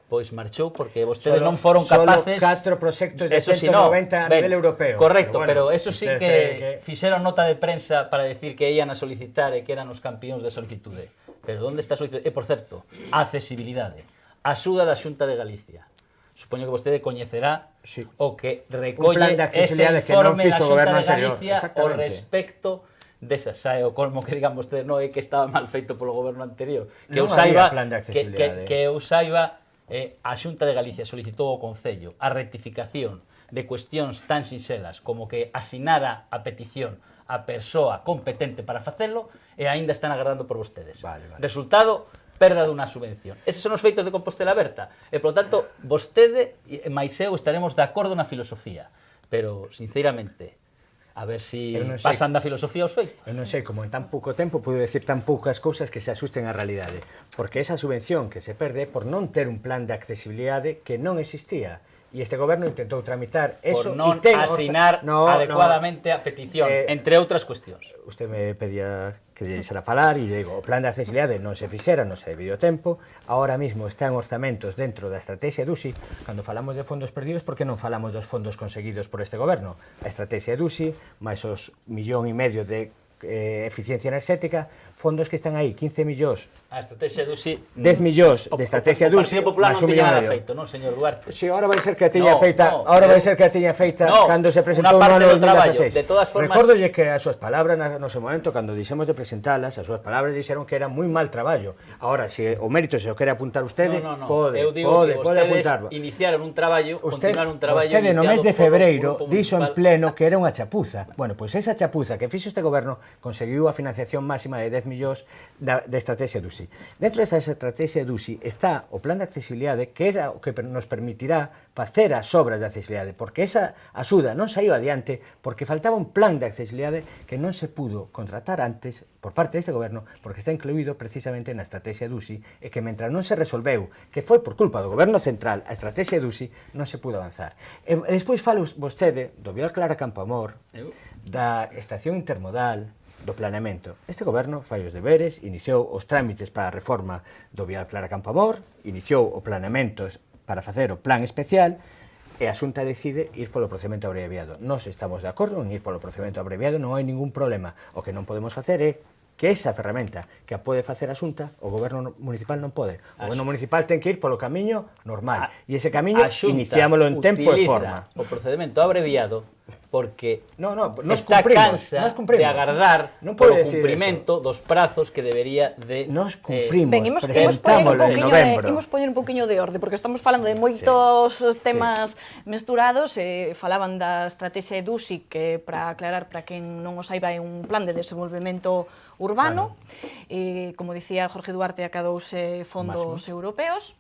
C: pois marchou porque vostedes non foron capaces...
B: Solo 4 proxectos de 190 a nivel europeo.
C: Correcto, pero eso sí que fixeron nota de prensa para decir que ian a solicitar e que eran os campións de solicitude. Pero onde está a solicitude? E, por certo, a accesibilidade. A axuda da Xunta de Galicia. Supoño que vostede coñecerá o que recolle ese informe da Xunta de Galicia ao respecto desas, sae o colmo que digan vostedes, non é que estaba mal feito polo goberno anterior, que eu saiba a Xunta de Galicia solicitou ao Concello a rectificación de cuestións tan sinxelas como que asinara a petición a persoa competente para facelo e aínda están agardando por vostedes. Resultado, perda dunha subvención. Eses son os feitos de Compostela Aberta. E, polo tanto, vostede e máis eu estaremos de acordo na filosofía. Pero, sinceramente, a ver si pasan da filosofía aos feitos.
B: Eu non sei como en tan pouco tempo puedo decir tan poucas cousas que se asusten á realidade. Porque esa subvención que se perde é por non ter un plan de accesibilidade que non existía. E este goberno intentou tramitar eso
C: por non asinar adecuadamente a petición, entre outras cuestións.
B: Usted me pedía que lle deixara falar e digo, o plan de accesibilidade non se fixera, non se debido tempo, ahora mismo están orzamentos dentro da estrategia DUSI. Cando falamos de fondos perdidos, por que non falamos dos fondos conseguidos por este goberno? A estrategia DUSI, máis os 1,5 millón de eficiencia enerxética, fondos que están aí, 15 millóns.
C: A estrategia DUSI...
B: 10 millóns de estrategia DUSI,
C: máis 1,5 millón. Non tiña nada feito, non, señor Duarte?
B: Si, ahora vai ser que a tiña feita, cando se presentou no ano 2016. Recórdolle que as súas palabras no seu momento, cando dixemos de presentalas, as súas palabras dixeron que era moi mal traballo. Ahora, se o mérito se o quere apuntar usted, pode apuntarlo.
C: Iniciaron un traballo, continuaron un traballo...
B: Vostede no mes de febreiro dixo en pleno que era unha chapuza. Bueno, pois esa chapuza que fixo este goberno conseguiu a financiación máxima de 10 millóns de estrategia DUSI. Dentro desta estrategia DUSI está o plan de accesibilidade, que era o que nos permitirá facer as obras de accesibilidade, porque esa axuda non saiu adiante porque faltaba un plan de accesibilidade que non se pudo contratar antes por parte deste goberno, porque está incluído precisamente na estrategia DUSI, e que mentre non se resolveu, que foi por culpa do goberno central, a estrategia DUSI non se pudo avanzar. E despois fala vostede do vial Clara Campoamor, da estación intermodal, do planeamento. Este goberno fai os deberes, iniciou os trámites para a reforma do vial Clara Campoamor, iniciou o planeamento para facer o plan especial, e a Xunta decide ir polo procedimento abreviado. Nós estamos de acordo en ir polo procedimento abreviado, non hai ningún problema. O que non podemos facer é que esa ferramenta que a pode facer a Xunta, o goberno municipal non pode. O goberno municipal ten que ir polo camiño normal. E ese camiño iniciámoslo en tempo e forma.
C: O procedimento abreviado porque
B: está
C: cansa de agardar polo cumprimento dos prazos que debería de...
B: Nos cumprimos, presentámoslo en novembro.
A: Imos poñer un poquinho de orde, porque estamos falando de moitos temas mesturados, falaban da estrategia DUSI, que, para aclarar, para quen non o saiba, é un plan de desenvolvemento urbano, como dicía Jorge Duarte, acadouse fondos europeos.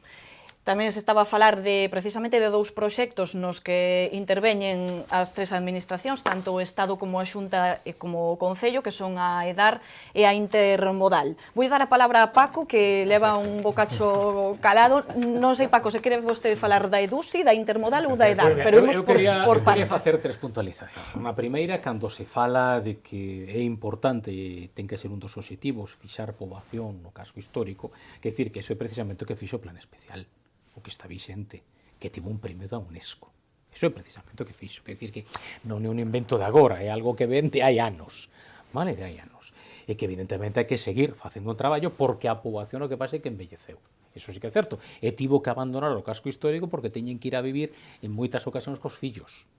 A: Tamén se estaba a falar precisamente de dous proxectos nos que interveñen as tres administracións, tanto o Estado como a Xunta e como o Concello, que son a EDAR e a Intermodal. Vou dar a palabra a Paco, que leva un bocacho calado. Non sei, Paco, se quere vostede falar da EDUSI, da Intermodal ou da EDAR, pero imos por partes.
D: Eu quería facer tres puntualizacións. Unha primeira, cando se fala de que é importante e ten que ser un dos obxectivos fixar poboación no casco histórico, que decir que iso é precisamente o que fixo o Plan Especial, o que está vixente, que tivo un premio da UNESCO. Iso é precisamente o que fixo. Quer dicir que non é un invento de agora, é algo que ven de hai anos. Vale, de hai anos. E que evidentemente hai que seguir facendo un traballo porque a poboación o que pasa é que envelleceu. Iso sí que é certo. E tivo que abandonar o casco histórico porque teñen que ir a vivir en moitas ocasións cos fillos.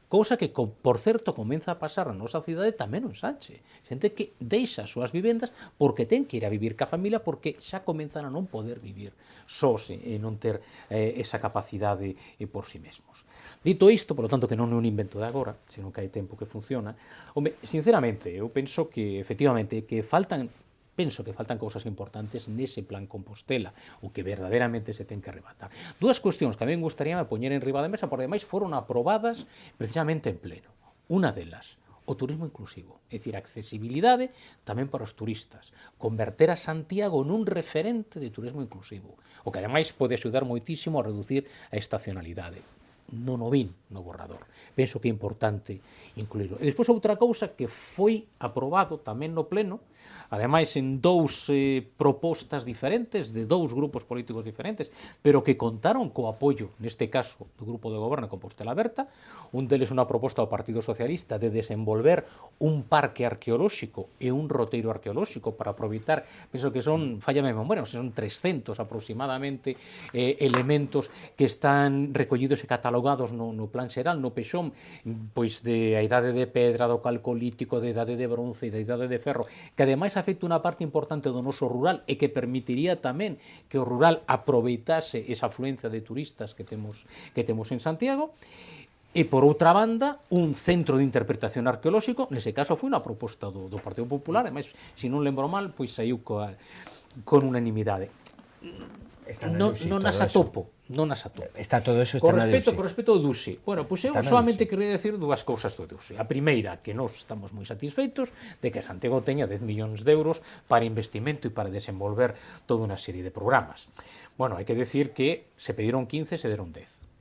D: Cousa que, por certo, comeza a pasar na nosa cidade tamén no Ensanche. Xente que deixa as súas vivendas porque ten que ir a vivir ca familia porque xa comenzan a non poder vivir sós e non ter esa capacidade por si mesmos. Dito isto, por lo tanto, que non é un invento de agora, senón que hai tempo que funciona, home, sinceramente, eu penso que, efectivamente, penso que faltan cousas importantes nese plan Compostela, o que verdadeiramente se ten que arrebatar. Dúas cuestións que a mí me gustaría poñer en riba da mesa, por demais foron aprobadas precisamente en pleno. Unha delas, o turismo inclusivo, é dicir, a accesibilidade tamén para os turistas, converter a Santiago nun referente de turismo inclusivo, o que ademais pode axudar moitísimo a reducir a estacionalidade. Non o vin no borrador. Penso que é importante incluílo. E despois outra cousa que foi aprobado tamén no pleno, ademais en dous propostas diferentes, de dous grupos políticos diferentes, pero que contaron co apoio, neste caso, do Grupo de Goberno Compostela Aberta. Un deles unha proposta ao Partido Socialista de desenvolver un parque arqueolóxico e un roteiro arqueolóxico para aproveitar, penso que son, fállame a memoria, son 300 aproximadamente elementos que están recollidos e catalogados no plan xeral, no pexón, pois de a idade de pedra, do calcolítico, de idade de bronce e da idade de ferro, que ademais afecta unha parte importante do noso rural e que permitiría tamén que o rural aproveitase esa afluencia de turistas que temos en Santiago. E, por outra banda, un centro de interpretación arqueolóxico, nese caso foi unha proposta do Partido Popular, ademais, se non lembro mal, pois saiu con unanimidade. Non as atopo.
B: Está todo eso está na DUSI.
D: Con respecto ao DUSI. Bueno, pois eu solamente quería decir dúas cousas do DUSI. A primeira, que nós estamos moi satisfeitos de que Santiago teña 10 millóns de euros para investimento e para desenvolver toda unha serie de programas. Bueno, hai que decir que se pediron 15 e se deron 10.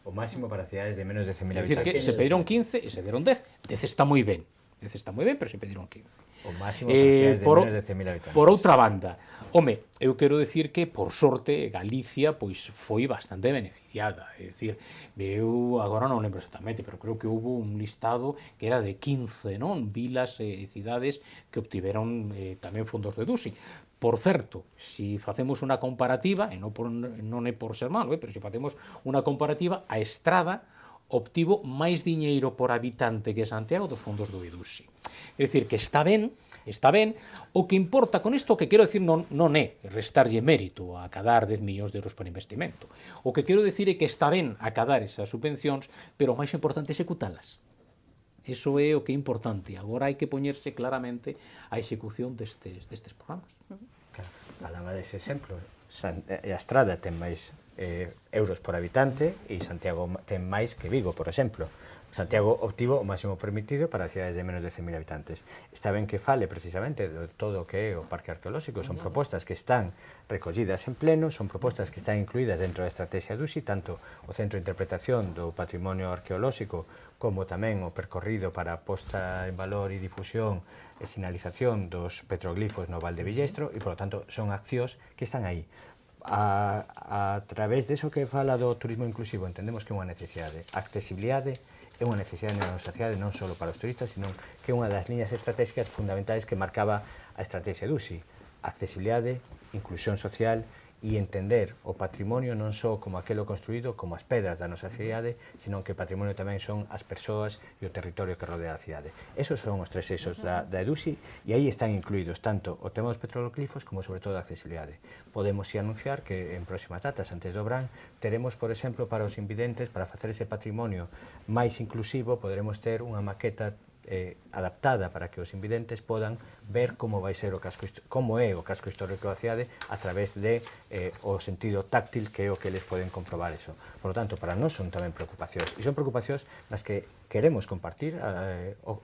B: O máximo para cidades de menos de 100.000 habitantes.
D: É dicir, que se pediron 15 e se deron 10. 10 está moi ben. 10 está moi ben, pero se pediron 15.
B: O máximo para cidades de menos de 100.000 habitantes.
D: Por outra banda, home, eu quero decir que, por sorte, Galicia pois foi bastante beneficiada. É dicir, eu agora non lembro exactamente, pero creo que hubo un listado que era de 15, non? Vilas e cidades que obtiveron tamén fondos de DUSI. Por certo, se facemos unha comparativa, e non é por ser malo, pero se facemos unha comparativa, a Estrada obtivo máis diñeiro por habitante que Santiago dos fondos do EDUSI. É dicir, que está ben, o que importa con isto, o que quero decir non é restarlle mérito a acadar 10 millóns de euros para investimento. O que quero decir é que está ben acadar esas subvencións, pero o máis importante é executalas. Iso é o que é importante. Agora hai que poñerse claramente a execución destes programas.
B: Claro, falaba dese exemplo. A Estrada ten máis euros por habitante e Santiago ten máis que Vigo, por exemplo. Santiago obtivo o máximo permitido para cidades de menos de 100.000 habitantes. Está ben que fale precisamente de todo o que é o parque arqueolóxico, son propostas que están recollidas en pleno, son propostas que están incluídas dentro da estrategia DUSI, tanto o Centro de Interpretación do Patrimonio Arqueolóxico como tamén o percorrido para a posta en valor e difusión e sinalización dos petroglifos no Val de Villestro e, polo tanto, son accións que están aí. A través deso que fala do turismo inclusivo entendemos que é unha necesidade. A accesibilidade é unha necesidade na nosa sociedade non só para os turistas, sino que é unha das liñas estratégicas fundamentais que marcaba a estrategia DUSI. Accesibilidade, inclusión social e entender o patrimonio non só como aquelo construído, como as pedras da nosa cidade, sino que o patrimonio tamén son as persoas e o territorio que rodea a cidade. Esos son os tres eixos da EDUSI e aí están incluídos tanto o tema dos petroglifos como sobre todo a accesibilidade. Podemos anunciar que en próximas datas, antes do Brán, teremos, por exemplo, para os invidentes, para facer ese patrimonio máis inclusivo, poderemos ter unha maqueta adaptada para que os invidentes podan ver como vai ser como é o casco histórico da cidade a través de o sentido táctil, que é o que eles poden comprobar eso. Por lo tanto, para nós son tamén preocupacións, e son preocupacións nas que queremos compartir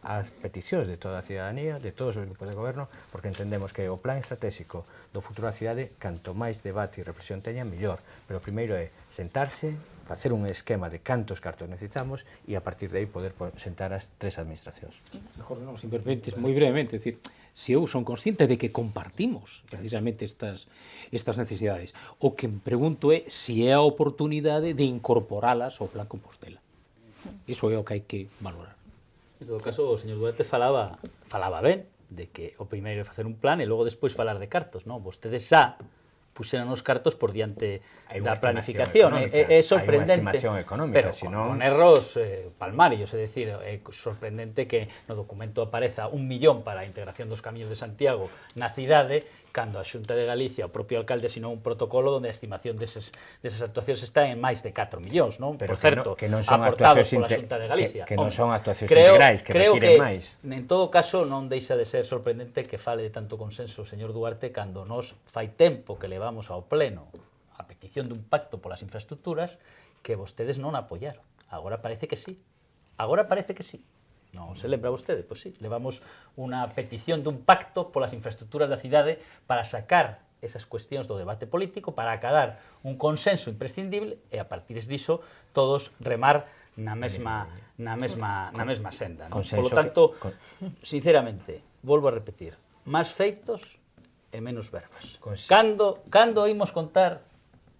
B: as peticións de toda a cidadanía, de todos os grupos de goberno, porque entendemos que o plan estratégico do futuro da cidade, canto máis debate e reflexión teña, mellor. Pero primeiro é sentarse, facer un esquema de cantos cartos necesitamos e a partir de aí poder sentar as tres administracións.
D: Jorge, non, se me permites, moi brevemente, é dicir, se eu son consciente de que compartimos precisamente estas necesidades, o que me pregunto é se é a oportunidade de incorporalas ao Plan Compostela. Iso é o que hai que valorar.
C: En todo caso, o señor Duarte falaba ben de que o primeiro é facer un plan e logo despois falar de cartos, non? Vostedes xa puxeron os cartos por diante da planificación. É sorprendente,
B: hai unha estimación económica,
C: pero con erros palmarios, é dicir, é sorprendente que no documento apareza 1 millón para a integración dos camiños de Santiago na cidade, cando a Xunta de Galicia, o propio alcalde, asinou un protocolo onde a estimación desas actuacións está en máis de 4 millóns, non?
B: Pero
C: por certo,
B: que non son
C: aportados pola Xunta de Galicia.
B: Que non son actuacións integrais, que requiren máis.
C: En todo caso, non deixa de ser sorprendente que fale de tanto consenso o señor Duarte cando nos fai tempo que levamos ao pleno a petición dun pacto polas infraestructuras que vostedes non apoiaron. Agora parece que sí. Non se lembra vostede? Pois sí, levamos unha petición dun pacto polas infraestructuras da cidade para sacar esas cuestións do debate político, para acadar un consenso imprescindible e a partir diso todos remar na mesma senda. Por lo tanto, sinceramente, volvo a repetir, máis feitos e menos verbas. Cando imos contar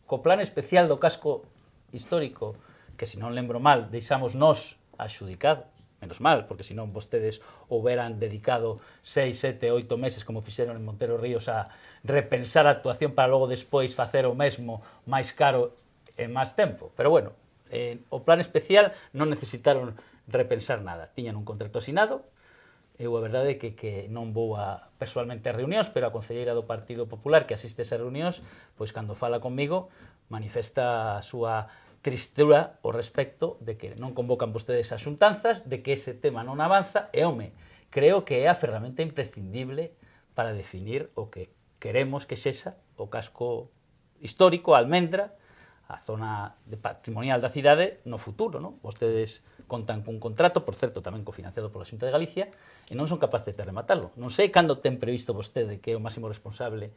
C: co plan especial do casco histórico, que se non lembro mal, deixamos nós axudicado, menos mal, porque senón vostedes houberan dedicado 6, 7, 8 meses, como fixeron en Montero Ríos, a repensar a actuación para logo despois facer o mesmo máis caro e máis tempo. Pero bueno, o plan especial non necesitaron repensar nada. Tiñan un contrato asinado. Eu a verdade é que non vou personalmente a reunións, pero a concelleira do Partido Popular que asiste a esas reunións, pois cando fala comigo, manifesta a súa tristura ao respecto de que non convocan vostedes as xuntanzas, de que ese tema non avanza, e, home, creo que é a ferramenta imprescindible para definir o que queremos que sexa o casco histórico, a Almendra, a zona patrimonial da cidade no futuro, non? Vostedes contan cun contrato, por certo, tamén cofinanciado pola Xunta de Galicia, e non son capaces de rematalo. Non sei cando ten previsto vostede, que é o máximo responsable,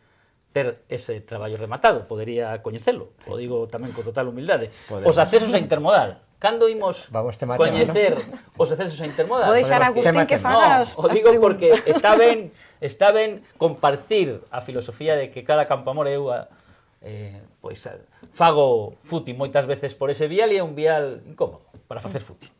C: ter ese traballo rematado, podería coñecelo, o digo tamén con total humildade. Os accesos a intermodal, cando imos coñecer os accesos a intermodal?
A: Vou deixar a Agustín que faga as
C: preguntas. O digo porque está ben compartir a filosofía de que cada Campoamor eu pois fago footing moitas veces por ese vial e é un vial incómodo para facer footing.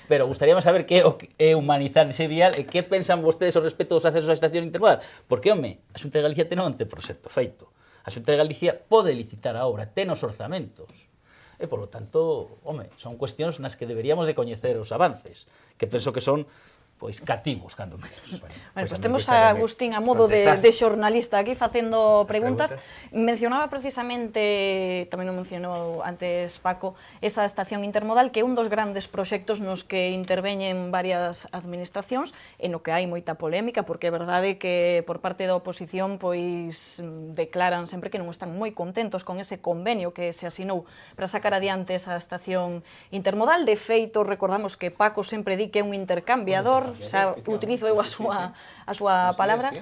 C: Pero gustaríame saber que é humanizar ese vial e que pensan vostedes ao respecto dos accesos á estación intermodal. Porque, home, a Xunta de Galicia ten un anteproxecto feito. A Xunta de Galicia pode licitar a obra, ten os orzamentos. E, por lo tanto, home, son cuestións nas que deberíamos de coñecer os avances, que penso que son pois cativos, cando menos.
A: Bueno, pois temos a Agustín a modo de xornalista aquí facendo preguntas. Mencionaba precisamente, tamén o mencionou antes Paco, esa estación intermodal, que é un dos grandes proxectos nos que interveñen varias administracións, e no que hai moita polémica, porque é verdade que por parte da oposición pois declaran sempre que non están moi contentos con ese convenio que se asinou para sacar adiante esa estación intermodal. De feito, recordamos que Paco sempre di que é un intercambiador, xa utilizo eu a súa palabra.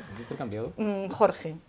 A: Jorge,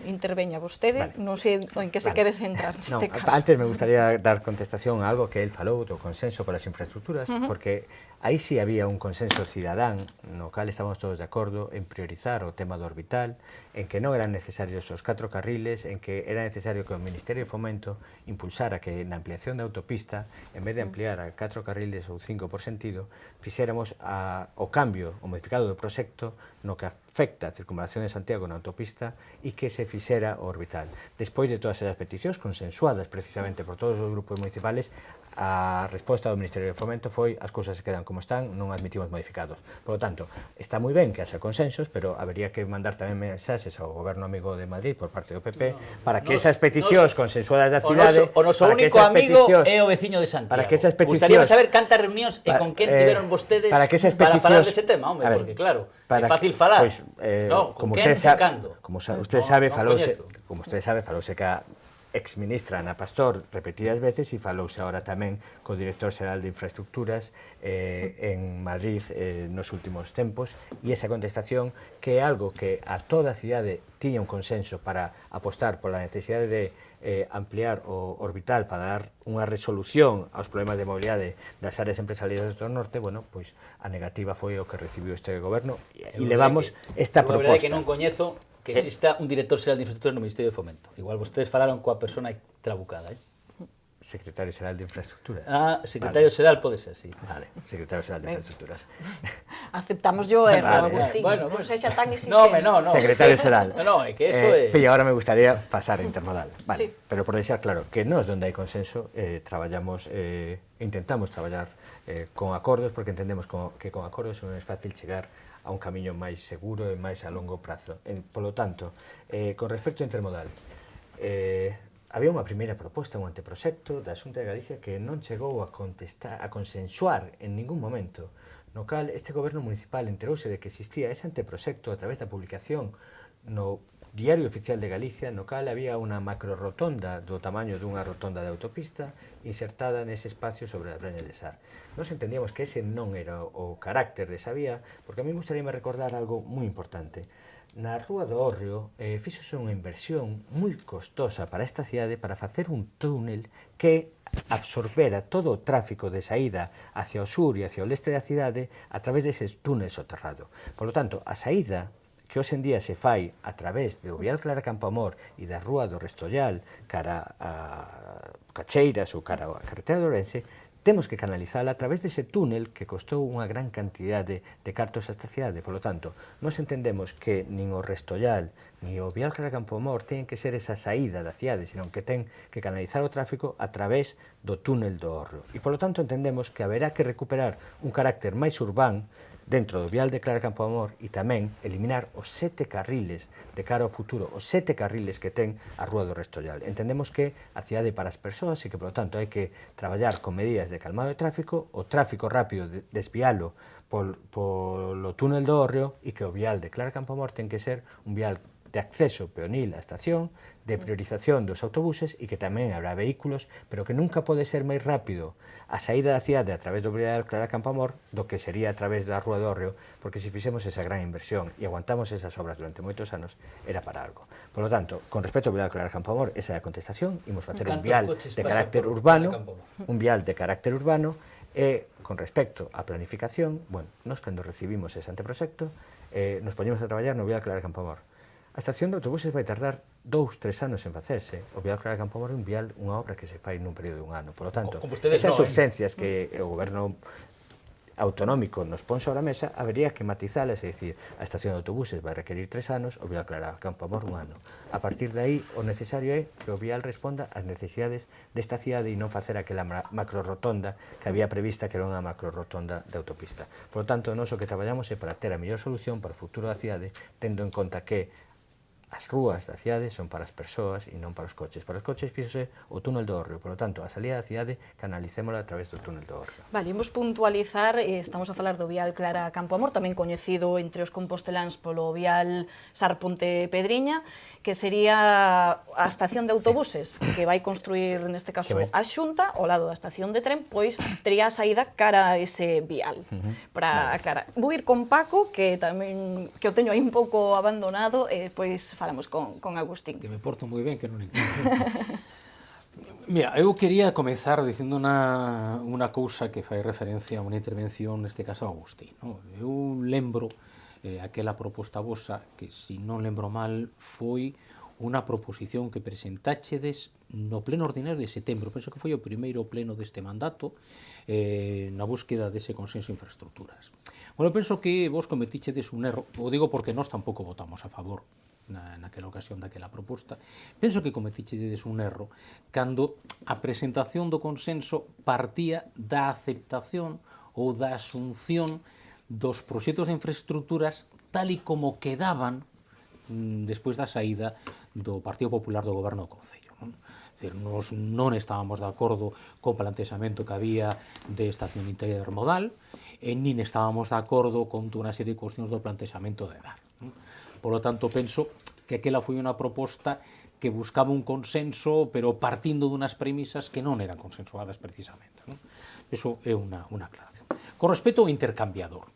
A: interveña vostede, non sei en que se quere centrar neste caso.
B: Antes me gustaría dar contestación a algo que él falou do consenso polas infraestructuras, porque aí sí había un consenso cidadán no cal estábamos todos de acordo en priorizar o tema do orbital, en que non eran necesarios os 4 carriles, en que era necesario que o Ministerio de Fomento impulsara que na ampliación da autopista, en vez de ampliar a 4 carriles ou 5 por sentido, fixéramos o cambio, o modificado do proxecto no que afecta a circunvalación de Santiago na autopista e que se fixera o orbital. Despois de todas esas peticións consensuadas precisamente por todos os grupos municipales, a resposta do Ministerio de Fomento foi as cousas se quedan como están, non admitimos modificados. Por lo tanto, está moi ben que haxa consensos, pero habería que mandar tamén mensaxes ao goberno amigo de Madrid por parte do PP para que esas peticións consensuadas da cidade,
C: o noso único amigo é o veciño de Santiago.
B: para que esas
C: Gustaríame
B: peticións
C: saber cantas reunións e con quen tiveron vostedes
B: para
C: falar dese tema, home, porque claro, é fácil falar.
B: Pois,
C: no,
B: como
C: quen
B: usted sabe,
C: cando?
B: como usted sabe, falouse,
C: coñezo.
B: como usted sabe, falouse ca exministra Ana Pastor repetidas veces e falouse ahora tamén co director xeral de Infraestructuras en Madrid nos últimos tempos, e esa contestación que é algo que a toda a cidade tiña un consenso para apostar pola necesidade de ampliar o orbital para dar unha resolución aos problemas de mobilidade das áreas empresariales do norte, bueno, pois a negativa foi o que recibiu este goberno e levamos esta proposta.
C: A verdade é que non coñezo que exista un director xeral de infraestructuras no Ministerio de Fomento. Igual vostedes falaron coa persona trabucada,
B: Secretario Xeral de Infraestructuras.
C: Secretario xeral pode ser, sí.
B: Vale, Secretario Xeral de Infraestructuras.
A: Aceptamos yo erro,
B: Vale,
A: Agustín.
C: bueno,
A: Non sexa tan exixente.
C: No.
B: Secretario Xeral.
C: No, é que eso é...
B: Pero ahora me gustaría pasar a intermodal. Vale,
A: Sí.
B: pero por deixar claro que nós donde hai consenso traballamos, intentamos traballar con acordos, porque entendemos que con acordos non é fácil chegar a un camiño máis seguro e máis a longo prazo. Polo tanto, con respecto ao intermodal, había unha primeira proposta, un anteproxecto da Xunta de Galicia que non chegou a consensuar en ningún momento, no cal este goberno municipal enterouse de que existía ese anteproxecto a través da publicación no Diario Oficial de Galicia, no cal había unha macrorotonda do tamaño dunha rotonda de autopista insertada nese espacio sobre a Breña de Sar. Nos entendíamos que ese non era o carácter desa vía, porque a mí gustaríame recordar algo moi importante. Na Rúa do Hórreo fíxose unha inversión moi costosa para esta cidade para facer un túnel que absorbera todo o tráfico de saída hacia o sur e hacia o leste da cidade a través dese túnel soterrado. Por lo tanto, a saída que hoxe en día se fai a través do Vial Clara Campoamor e da Rúa do Restollal cara a Cacheiras ou cara a carretera de Ourense, temos que canalizala a través dese túnel que costou unha gran cantidade de cartos a esta cidade. Por lo tanto, nos entendemos que nin o Restollal ni o Vial Clara Campoamor ten que ser esa saída da cidade, senón que ten que canalizar o tráfico a través do túnel do Hórreo. E, por lo tanto, entendemos que haberá que recuperar un carácter máis urbán dentro do Vial de Clara Campoamor e tamén eliminar os 7 carriles de cara ao futuro, os 7 carriles que ten a Rúa do Restollal. Entendemos que a cidade para as persoas e que, por lo tanto, hai que traballar con medidas de calmado de tráfico, o tráfico rápido desvialo polo túnel do Hórreo e que o Vial de Clara Campoamor ten que ser un vial de acceso peonil á estación, de priorización dos autobuses e que tamén habrá vehículos, pero que nunca pode ser máis rápido a saída da cidade a través do Vial Clara Campoamor do que sería a través da Rúa do Hórreo, porque se fixemos esa gran inversión e aguantamos esas obras durante moitos anos, era para algo. Por lo tanto, con respecto ao Vial Clara Campoamor, esa é a contestación, imos facer un vial de carácter urbano, e con respecto á planificación, bueno, nós cando recibimos ese anteproxecto, nos poñemos a traballar no Vial Clara Campoamor. A estación de autobuses vai tardar 2-3 anos en facerse. O Vial Clara Campoamor é un vial, unha obra que se fai nun período de un ano. Por lo tanto, esas urgencias que o goberno autonómico nos pon sobre a mesa, habería que matizalas, é dicir, a estación de autobuses vai requerir 3 anos, o Vial Clara Campoamor un ano. A partir de aí, o necesario é que o vial responda ás necesidades desta cidade e non facer aquela macrorotonda que había prevista, que era unha macrorotonda de autopista. Por lo tanto, nós o que traballamos é para ter a mellor solución para o futuro da cidade, tendo en conta que as rúas da cidade son para as persoas e non para os coches. Para os coches fíxose o túnel do Hórreo, por lo tanto, a salida da cidade canalicémola a través do túnel do Hórreo.
A: Vale, imos puntualizar, estamos a falar do Vial Clara Campoamor, tamén coñecido entre os composteláns polo Vial Sar Ponte Pedriña, que sería a estación de autobuses que vai construir, neste caso, a Xunta, ao lado da estación de tren, pois tería a saída cara a ese vial, para aclarar. Vou ir con Paco, que tamén que o teño aí un pouco abandonado, pois falamos con Agustín.
D: Que me porto moi ben, que non entendo. Mira, eu quería comezar dicindo unha cousa que fai referencia a unha intervención, neste caso, a Agustín. No? Eu lembro aquela proposta vosa, que, se non lembro mal, foi unha proposición que presentáchedes no pleno ordinario de setembro, penso que foi o primeiro pleno deste mandato, na búsqueda dese consenso de infraestructuras. Bueno, penso que vos cometíchedes un erro, o digo porque nós tampouco votamos a favor naquela ocasión daquela proposta. Penso que cometíchedes un erro cando a presentación do consenso partía da aceptación ou da asunción dos proxectos de infraestructuras tal e como quedaban despois da saída do Partido Popular do Goberno do Concello. Nos non estábamos de acordo co plantexamento que había de estación intermodal, nin estábamos de acordo con unha serie de cuestións do plantexamento de dar. Por lo tanto, penso que aquela foi unha proposta que buscaba un consenso, pero partindo dunhas premisas que non eran consensuadas precisamente. Eso é unha aclaración. Con respecto ao intercambiador,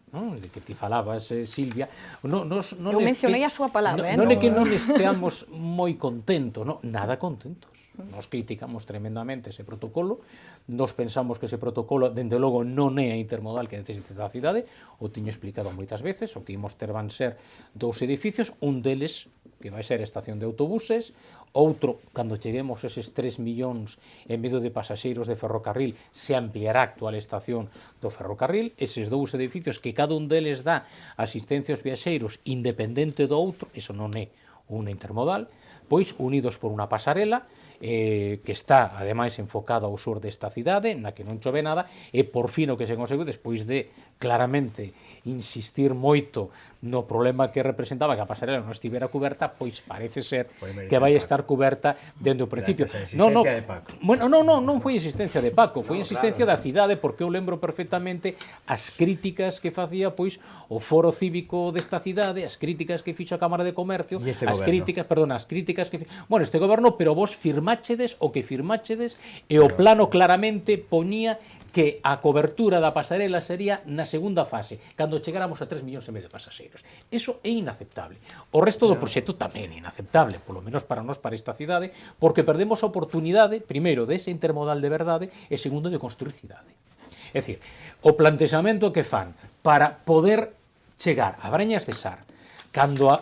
D: de que ti falabas, Silvia, eu
A: mencionei a súa palabra,
D: non é que non esteamos moi contentos, nada contentos. Nos criticamos tremendamente ese protocolo, nos pensamos que ese protocolo, dende logo, non é a intermodal que necesita a cidade, o tiño explicado moitas veces, o que imos ter van ser 2 edificios, un deles que vai ser a estación de autobuses, outro, cando cheguemos eses 3 millóns en medio de pasaxeiros de ferrocarril, se ampliará a actual estación do ferrocarril, eses 2 edificios que cada un deles dá asistencia aos viaxeiros independente do outro, eso non é unha intermodal, pois unidos por unha pasarela, que está, ademais, enfocada ao sur desta cidade, na que non chove nada, e por fin o que se conseguiu, despois de claramente insistir moito no problema que representaba que a pasarela non estivera cuberta, pois parece ser que vai estar cuberta dende o principio. Non foi insistencia de Paco, foi insistencia da cidade, porque eu lembro perfectamente as críticas que facía pois o Foro Cívico desta cidade, as críticas que fixo a Cámara de Comercio, as críticas que bueno, este goberno, pero vos firmáchedes o que firmáchedes e o plano claramente poñía que a cobertura da pasarela sería na segunda fase, cando chegáramos a 3,5 millóns de pasaxeiros. Eso é inaceptable. O resto do proxecto tamén é inaceptable, polo menos para nós, para esta cidade, porque perdemos a oportunidade, primeiro, dese intermodal de verdade, e segundo, de construir cidade. É dicir, o plantexamento que fan para poder chegar a Brañas de Sar, cando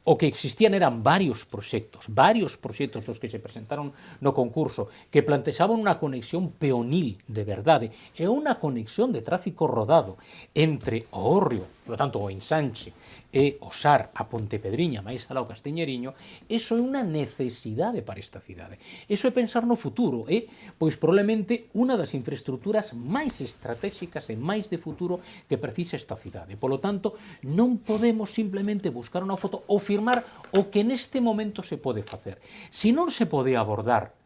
D: o que existían eran varios proxectos dos que se presentaron no concurso, que plantexaban unha conexión peonil de verdade e unha conexión de tráfico rodado entre o Hórreo, por lo tanto o ensanche, e o Sar a Pontepedriña, máis alá o Castiñeriño, eso é unha necesidade para esta cidade. Eso é pensar no futuro, pois probablemente unha das infraestructuras máis estratégicas e máis de futuro que precisa esta cidade. Por lo tanto, non podemos simplemente buscar unha foto ou firmar o que neste momento se pode facer. Se non se pode abordar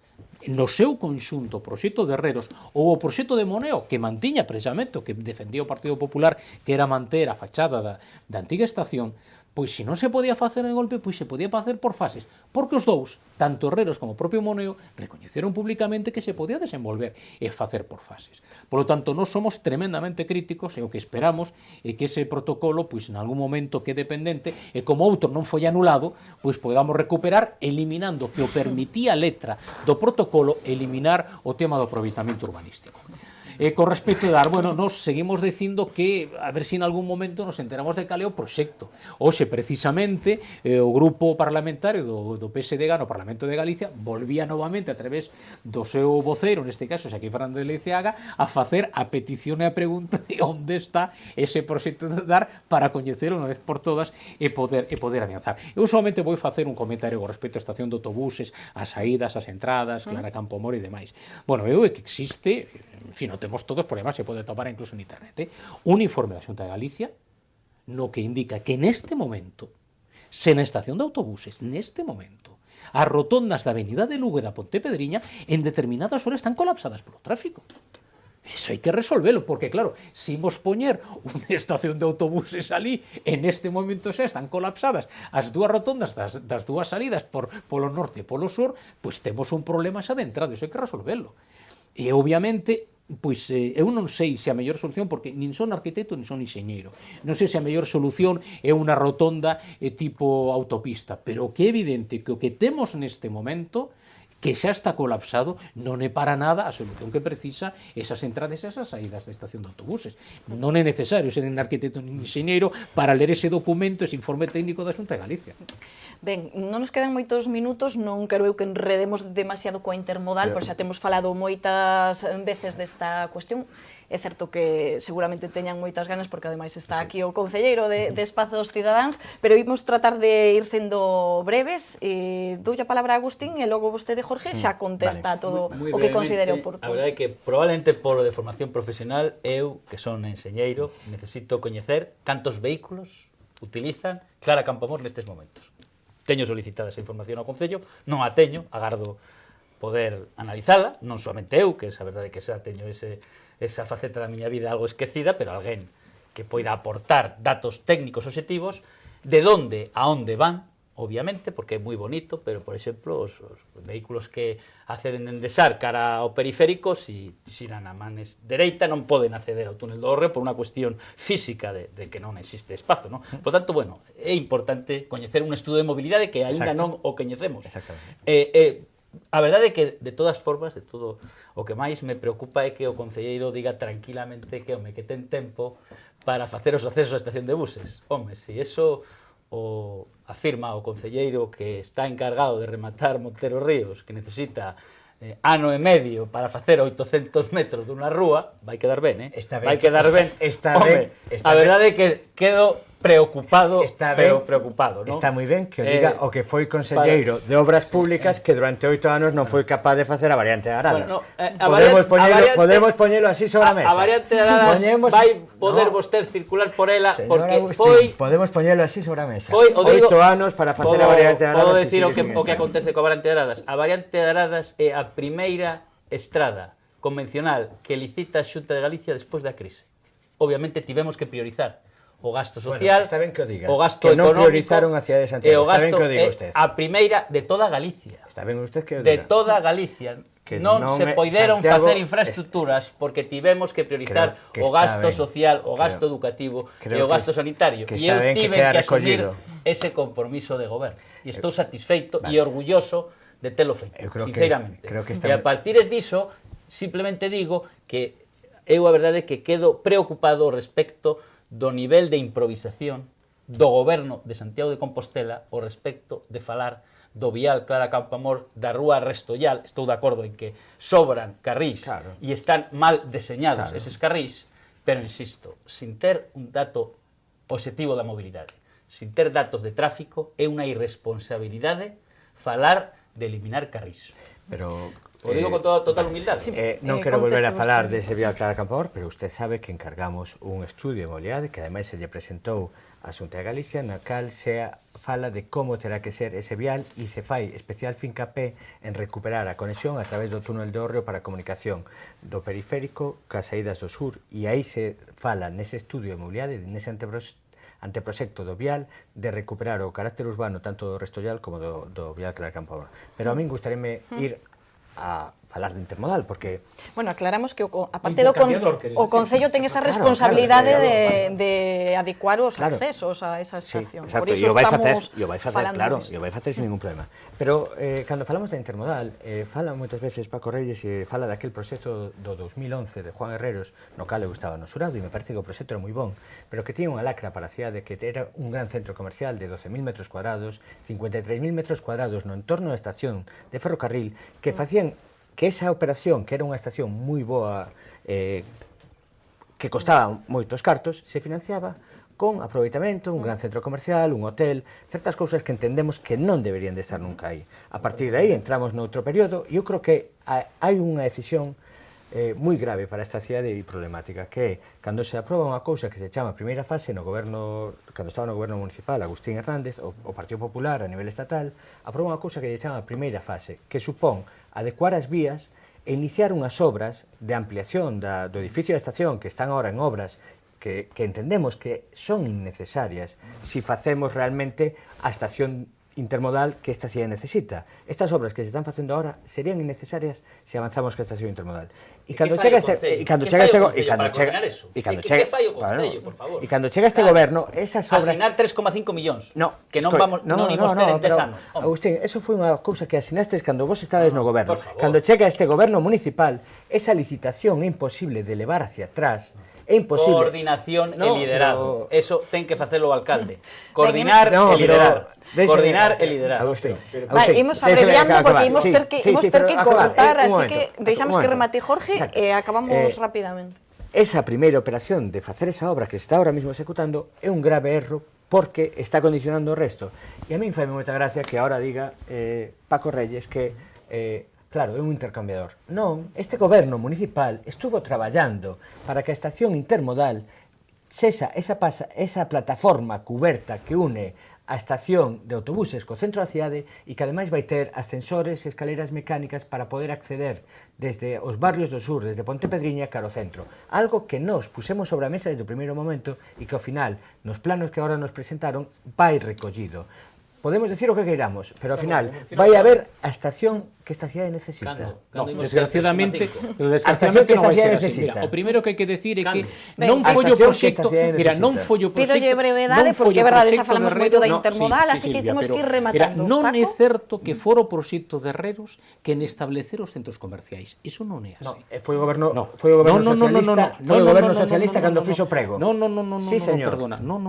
D: no seu conxunto o proxecto de Herreros ou o proxecto de Moneo, que mantiña precisamente o que defendía o Partido Popular, que era manter a fachada da antiga estación, pois se non se podía facer de golpe, pois se podía facer por fases, porque os dous, tanto Herreros como o propio Moneo, recoñeceron públicamente que se podía desenvolver e facer por fases. Por lo tanto, nós somos tremendamente críticos e o que esperamos é que ese protocolo, pois en algún momento quede pendente e como outro non foi anulado, pois podamos recuperar eliminando que o permitía a letra do protocolo eliminar o tema do aproveitamento urbanístico. Con respecto a dar, bueno, nos seguimos dicindo que a ver se en algún momento nos enteramos de cal é o proxecto. Hoxe, precisamente, o grupo parlamentario do PSD no Parlamento de Galicia volvía novamente a través do seu voceiro, neste caso, Xaquín Fernández Leiceaga, a facer a petición e a pregunta de onde está ese proxecto de dar para coñecer unha vez por todas e poder avanzar. Eu solamente vou facer un comentario con respecto á estación de autobuses, as saídas, as entradas, Clara Campoamor e demais. Bueno, é que existe, en fin, non temos todos, por además se pode topar incluso en internet, un informe da Xunta de Galicia no que indica que neste momento, se na estación de autobuses, neste momento, as rotondas da Avenida de Lugo e da Pontepedriña en determinadas horas están colapsadas polo tráfico. Iso hai que resolvelo, porque claro, se imos poñer unha estación de autobuses ali, en este momento xa están colapsadas as dúas rotondas das dúas salidas polo norte e polo sur, pois temos un problema xa de entrada, iso hai que resolvelo. E obviamente, pois eu non sei se a mellor solución, porque nin son arquitecto nin son enxeñeiro, non sei se a mellor solución é unha rotonda tipo autopista, pero que é evidente que o que temos neste momento que xa está colapsado, non é para nada a solución que precisa esas entradas e esas saídas da estación de autobuses. Non é necesario ser un arquitecto nin enxeñeiro para ler ese documento, ese informe técnico da Xunta de Galicia.
A: Ben, non nos quedan moitos minutos, non quero eu que enredemos demasiado coa intermodal, pois xa temos falado moitas veces desta cuestión. É certo que seguramente teñan moitas ganas, porque ademais está aquí o concelleiro de Espazos Cidadáns, pero imos tratar de ir sendo breves. Doulle a palabra a Agustín e logo vostede, Jorge, xa contesta todo o que considere oportuno.
C: A verdade é que probablemente polo de formación profesional, eu, que son enxeñeiro, necesito coñecer cantos vehículos utilizan Clara Campoamor nestes momentos. Teño solicitada esa información ao Concello, non a teño, agardo poder analizala, non somente eu, que é a verdade que xa teño esa faceta da miña vida algo esquecida, pero alguén que poida aportar datos técnicos obxectivos de onde a onde van, obviamente, porque é moi bonito, pero, por exemplo, os vehículos que acceden dende Sar cara ao periférico, si xiran a manes dereita, non poden acceder ao túnel do Hórreo por unha cuestión física de que non existe espazo, non? Por tanto, bueno, é importante coñecer un estudo de mobilidade que aínda non o coñecemos. A verdade é que, de todas formas, de todo o que máis me preocupa é que o concelleiro diga tranquilamente que, home, que ten tempo para facer os accesos á estación de buses. Home, se iso o afirma o concelleiro que está encargado de rematar Montero Ríos, que necesita ano e medio para facer 800 metros dunha rúa, vai quedar ben, vai quedar ben. Home, a verdade é que quedo preocupado, pero preocupado, non?
B: Está moi ben que o diga o que foi conselleiro de Obras Públicas que durante 8 anos non foi capaz de facer a variante de Aradas. Podemos poñelo así sobre a mesa.
C: A variante de Aradas vai poder vostede circular por ela porque foi...
B: Podemos poñelo así sobre a mesa.
C: 8
B: anos para facer a variante de Aradas.
C: Podo decir o que acontece coa variante de Aradas. A variante de Aradas é a primeira estrada convencional que licita a Xunta de Galicia despois da crise. Obviamente tivemos que priorizar o gasto social,
B: está ben que o diga,
C: o gasto
B: que non
C: económico,
B: priorizaron a cidade de Santiago, está ben que o diga usted.
C: A primeira de toda Galicia.
B: Está ben usted que o diga.
C: De toda Galicia. Que non se poideron facer infraestructuras porque tivemos que priorizar o gasto social, o gasto educativo e o gasto sanitario. E eu tive que asumir ese compromiso de goberno. E estou satisfeito e orgulloso de telo feito, sinceramente. E a partir diso, simplemente digo que eu a verdade é que quedo preocupado respecto do nivel de improvisación do goberno de Santiago de Compostela ao respecto de falar do vial Clara Campoamor, da rúa Restollal. Estou de acordo en que sobran carrís e están mal deseñados eses carrís, pero insisto, sin ter un dato positivo da mobilidade, sin ter datos de tráfico, é unha irresponsabilidade falar de eliminar carrís.
B: Pero
C: o digo con toda total humildade.
B: Non quero volver a falar dese vial Clara Campoamor, pero usted sabe que encargamos un estudio de mobilidade que ademais se lle presentou a Xunta de Galicia, na cal se fala de como terá que ser ese vial e se fai especial fincapé en recuperar a conexión a través do túnel de Hórreo para a comunicación do periférico cas saídas do sur, e aí se fala nese estudio de mobilidade, nese anteproxecto do vial, de recuperar o carácter urbano tanto do Restollal como do vial Clara Campoamor. Pero a min gustaríame ir a falar de intermodal, porque...
A: Bueno, aclaramos que aparte do Concello ten esa responsabilidade de adecuar os accesos a esa estación.
B: Por iso estamos falando disso. E o vai facer sin ningún problema. Pero, cando falamos de intermodal, fala moitas veces Paco Reyes e fala daquel proxecto do 2011 de Juan Herreros, no cal eu estaba no xurado, e me parece que o proxecto era moi bon, pero que tiña unha lacra para a cidade, que era un gran centro comercial de 12.000 metros cuadrados, 53.000 metros cuadrados no entorno da estación de ferrocarril, que facían que esa operación, que era unha estación moi boa, que costaba moitos cartos, se financiaba con aproveitamento, un gran centro comercial, un hotel, certas cousas que entendemos que non deberían de estar nunca aí. A partir de aí entramos noutro período e eu creo que hai unha decisión moi grave para esta cidade e problemática, que é cando se aproba unha cousa que se chama primeira fase no goberno, cando estaba no goberno municipal Agustín Hernández, o Partido Popular a nivel estatal, aproba unha cousa que se chama primeira fase, que supón adecuar as vías e iniciar unhas obras de ampliación do edificio da estación que están agora en obras que entendemos que son innecesarias si facemos realmente a estación intermodal que esta cidade necesita. Estas obras que se están facendo ahora serían innecesarias se avanzamos que esta estación intermodal.
C: E cando chega este
B: goberno, esas obras
C: asinar 3,5 millóns.
B: No,
C: que non vamos non imos ter en 10 anos.
B: Agustín, eso foi unha cousa que asinastes cando vos estades no goberno. Cando chega este goberno municipal, esa licitación é imposible de levar hacia atrás. É imposible.
C: Coordinación e liderado. Eso ten que facelo o alcalde. Coordinar e liderar. Coordinar e liderar.
B: Agustín.
A: Vale, imos abreviando porque imos ter que cortar, así que deixamos que remate Jorge e acabamos rapidamente.
B: Esa primeira operación de facer esa obra que está ahora mismo executando é un grave erro porque está condicionando o resto. E a min fai moita gracia que ahora diga Paco Reyes que claro, é un intercambiador. Non, este goberno municipal estuvo traballando para que a estación intermodal sexa esa plataforma cuberta que une a estación de autobuses co centro da cidade e que ademais vai ter ascensores e escaleras mecánicas para poder acceder desde os barrios do sur, desde Pontepedriña cara ao centro. Algo que nos pusemos sobre a mesa desde o primeiro momento e que ao final, nos planos que agora nos presentaron, vai recollido. Podemos decir o que queiramos, pero ao final vai haber a estación que esta cidade necesita.
D: Desgraciadamente non vai ser así. Mira, o primeiro que hai que decir é que non foi o proxecto,
A: Pídolle brevedade porque é verdade, xa falamos moito da intermodal, así que temos que ir rematando.
D: Non é certo que fora o proxecto de Herreros que en establecer os centros comerciais. Iso non é así.
B: Foi o goberno socialista cando fixo prego.
D: Non, perdona. Non,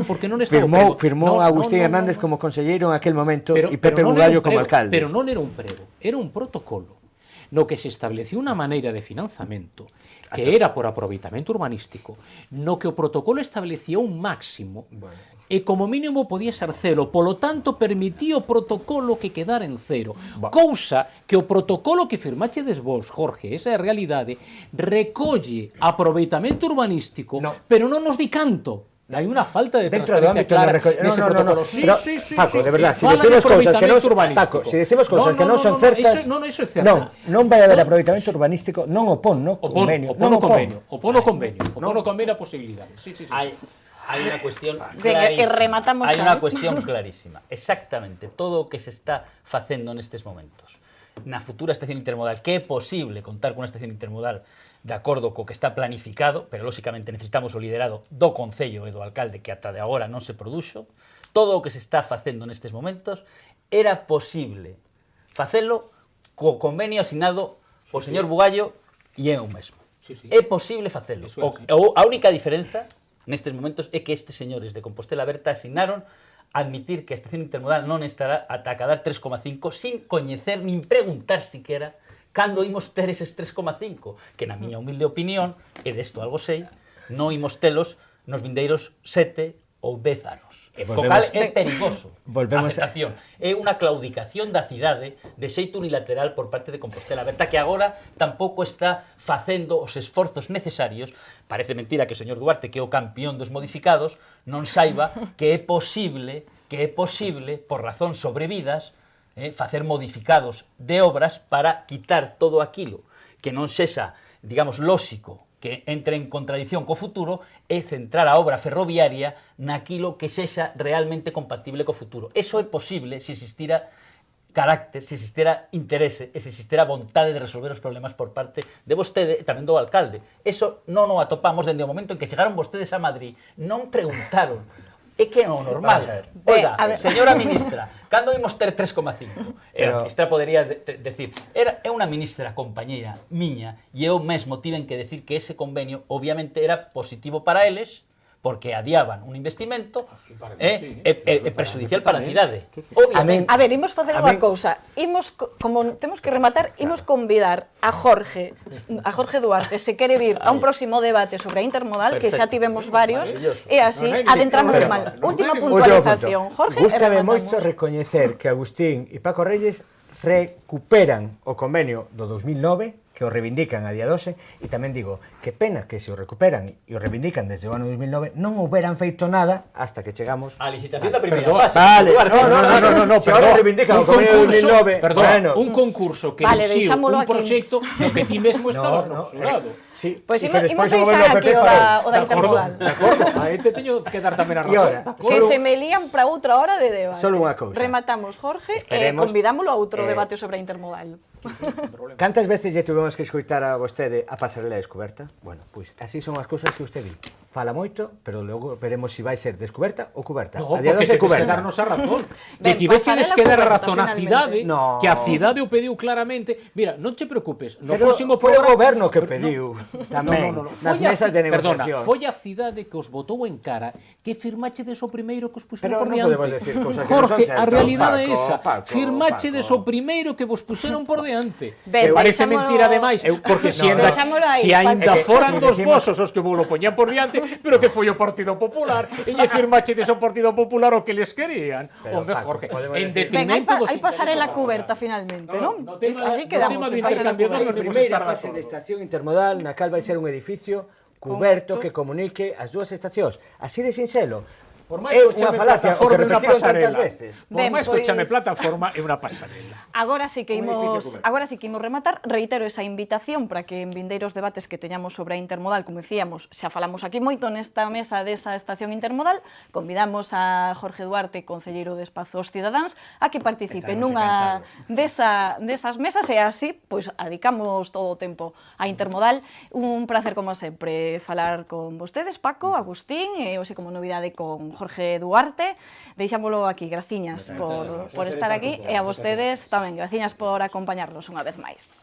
D: porque non estaba
B: firmou Agustín Hernández como conselleiro en aquel momento e Pepe Bugallo como alcalde.
D: Pero non era un prego, era un protocolo no que se estableció unha maneira de financiamento que era por aproveitamento urbanístico, no que o protocolo establecía un máximo e como mínimo podía ser cero, polo tanto permitía o protocolo que quedara en cero, cousa que o protocolo que firmachedes vos, Jorge, esa é a realidade, recolle aproveitamento urbanístico, pero non nos di canto. Hai unha falta de transparencia clara nese protocolo. Sí,
B: Paco, de verdad, se decimos cousas que non son Paco, se decimos cousas que non son certas, non vai haber aproveitamento urbanístico, non opón no convenio,
D: opón o convenio a posibilidades.
C: Hai unha cuestión clarísima. Hai unha cuestión clarísima. Exactamente, todo o que se está facendo nestes momentos na futura estación intermodal, que é posible contar con unha estación intermodal de acordo co que está planificado, pero lóxicamente necesitamos o liderado do Concello e do alcalde que ata de agora non se produxo, todo o que se está facendo nestes momentos era posible facelo co convenio asinado o señor Bugallo e eu mesmo. É posible facelo. A única diferenza nestes momentos é que estes señores de Compostela Aberta asinaron admitir que a estación intermodal non estará ata acadar 3,5 sin coñecer nin preguntar siquera cando imos ter eses 3,5, que na miña humilde opinión, e desto algo sei, non imos telos nos vindeiros 7 ou 10 anos. Co cal é perigoso a aceptación. É unha claudicación da cidade de xeito unilateral por parte de Compostela Aberta, que agora tampouco está facendo os esforzos necesarios. Parece mentira que o señor Duarte, que é o campión dos modificados, non saiba que é posible, por razón sobrevidas, facer modificados de obras para quitar todo aquilo que non sexa, digamos, lóxico, que entre en contradición co futuro, e centrar a obra ferroviaria naquilo que sexa realmente compatible co futuro. Eso é posible se existira carácter, se existira interese e se existira vontade de resolver os problemas por parte de vostede e tamén do alcalde. Eso non o atopamos dende o momento en que chegaron vostedes a Madrid. Non preguntaron. É que é o normal. Oiga, señora ministra, cando imos ter 3,5? E a ministra podería decir, é unha ministra compañeira miña e eu mesmo tiven que decir que ese convenio obviamente era positivo para eles porque adiaban un investimento prexudicial para a cidade.
A: A ver, imos facer unha cousa. Como temos que rematar, imos convidar a Jorge Duarte, se quere vir a un próximo debate sobre a intermodal, que xa tivemos varios, e así adentramos mal. Última puntualización. Jorge,
B: gústame moito recoñecer que Agustín e Paco Reyes recuperan o convenio do 2009 que o reivindican a día 12, e tamén digo que pena que se o recuperan e o reivindican desde o ano 2009 non houberan feito nada hasta que chegamos
C: A licitación da primeira
D: Perdón,
C: fase.
B: Vale, no, se ahora reivindican o convenio de 2009, bueno.
D: Un concurso que
A: Vale,
D: elixiu
A: deixámolo
D: un
A: aquí.
D: proxecto no que ti mesmo estabas no xurado.
B: Sí,
A: Pois
B: e
A: imos
B: que despois o
A: deixar
B: goberno
A: aquí
B: PP
A: o
B: parou.
A: da intermodal.
D: De acordo, aí te teño que dar tamén a
B: E
D: razón.
B: ora,
D: de acordo.
A: Que se me lían para outra hora de debate.
B: Solo unha cousa.
A: Rematamos, Jorge, e
B: Esperemos,
A: convidámolo a outro debate sobre a intermodal.
B: Cantas veces lle tuvemos que escoitar a vostede a pasarela descoberta? Bueno, pois así son as cousas que usted di. Fala moito, pero logo veremos se vai ser descoberta ou cuberta.
D: No,
B: a día
D: porque
B: 12 é
D: tedes que
B: cuberta.
D: darnos a razón.
A: Ben,
D: Que tivésedes
A: pasarela
D: que dar a
A: coberta,
D: razón á
A: finalmente.
D: cidade,
B: No.
D: que a cidade o pediu claramente. Mira, non te preocupes, no
B: Pero
D: próximo
B: foi o
D: programa...
B: goberno que
D: Pero
B: pediu
D: no,
B: tamén nas
D: Foi a
B: mesas de
D: Perdona,
B: negociación.
D: foi a cidade que os botou en cara que firmachedes o primeiro que os puxeron
B: Pero
D: por
B: non
D: diante.
B: podemos decir cousas que non
D: Jorge,
B: son
D: a
B: certas,
D: realidade é
B: Paco,
D: esa.
B: Paco,
D: Firmachedes
B: Paco.
D: o primeiro que vos puxeron por diante.
A: Ben,
D: Parece
A: deixámolo-
D: mentira demais, porque se
B: No,
D: ainda,
A: deixámolo aí,
D: si ainda
B: Paco. É que
D: foran
B: si
D: dos
B: decimos-
D: vosos os que vos lo poñan por diante, pero que foi o Partido Popular, e lle firmachedes o Partido Popular o que les querían.
B: Pero,
D: Hombre,
B: Paco,
D: Jorge,
B: podemos
D: en
B: decir-
A: Ben, hai,
D: detrimento dos
A: hai pasarela
D: intereses
A: cuberta
D: da
A: finalmente,
D: No,
A: non?
D: no tema-
A: Así
D: no
A: quedamos.
D: tema do
A: en pasarela
D: intercambiador
A: cuberta.
D: non imos
B: Primeira
D: estar de
B: fase
D: acordo.
B: de estación intermodal na cal vai ser un edificio cuberto que comunique as dúas estacións. Así de sinxelo.
D: Por máis
B: É
D: que o
B: unha
D: chame
B: falacia, o que
D: plataforma é unha
B: repetiron tantas
D: pasarela.
B: veces.
D: Por
A: Ben,
D: máis que o chame
A: pois-
D: plataforma é unha pasarela.
A: Agora sí que
B: Un edificio
A: imos,
B: cuberto.
A: agora sí que imos rematar. Reitero esa invitación para que en vindeiros debates que teñamos sobre a intermodal, como dicíamos, xa falamos aquí moito nesta mesa desa estación intermodal, convidamos a Jorge Duarte, concelleiro de Espazos Cidadáns, a que participe
B: Estaremos
A: nunha desas mesas e así, pois, adicamos todo o tempo á intermodal. Un placer, como sempre, falar con vostedes, Paco, Agustín, e hoxe como novidade con Jorge Duarte. Deixámolo aquí, graciñas por estar aquí, e a vostedes tamén, graciñas por acompañarnos unha vez máis.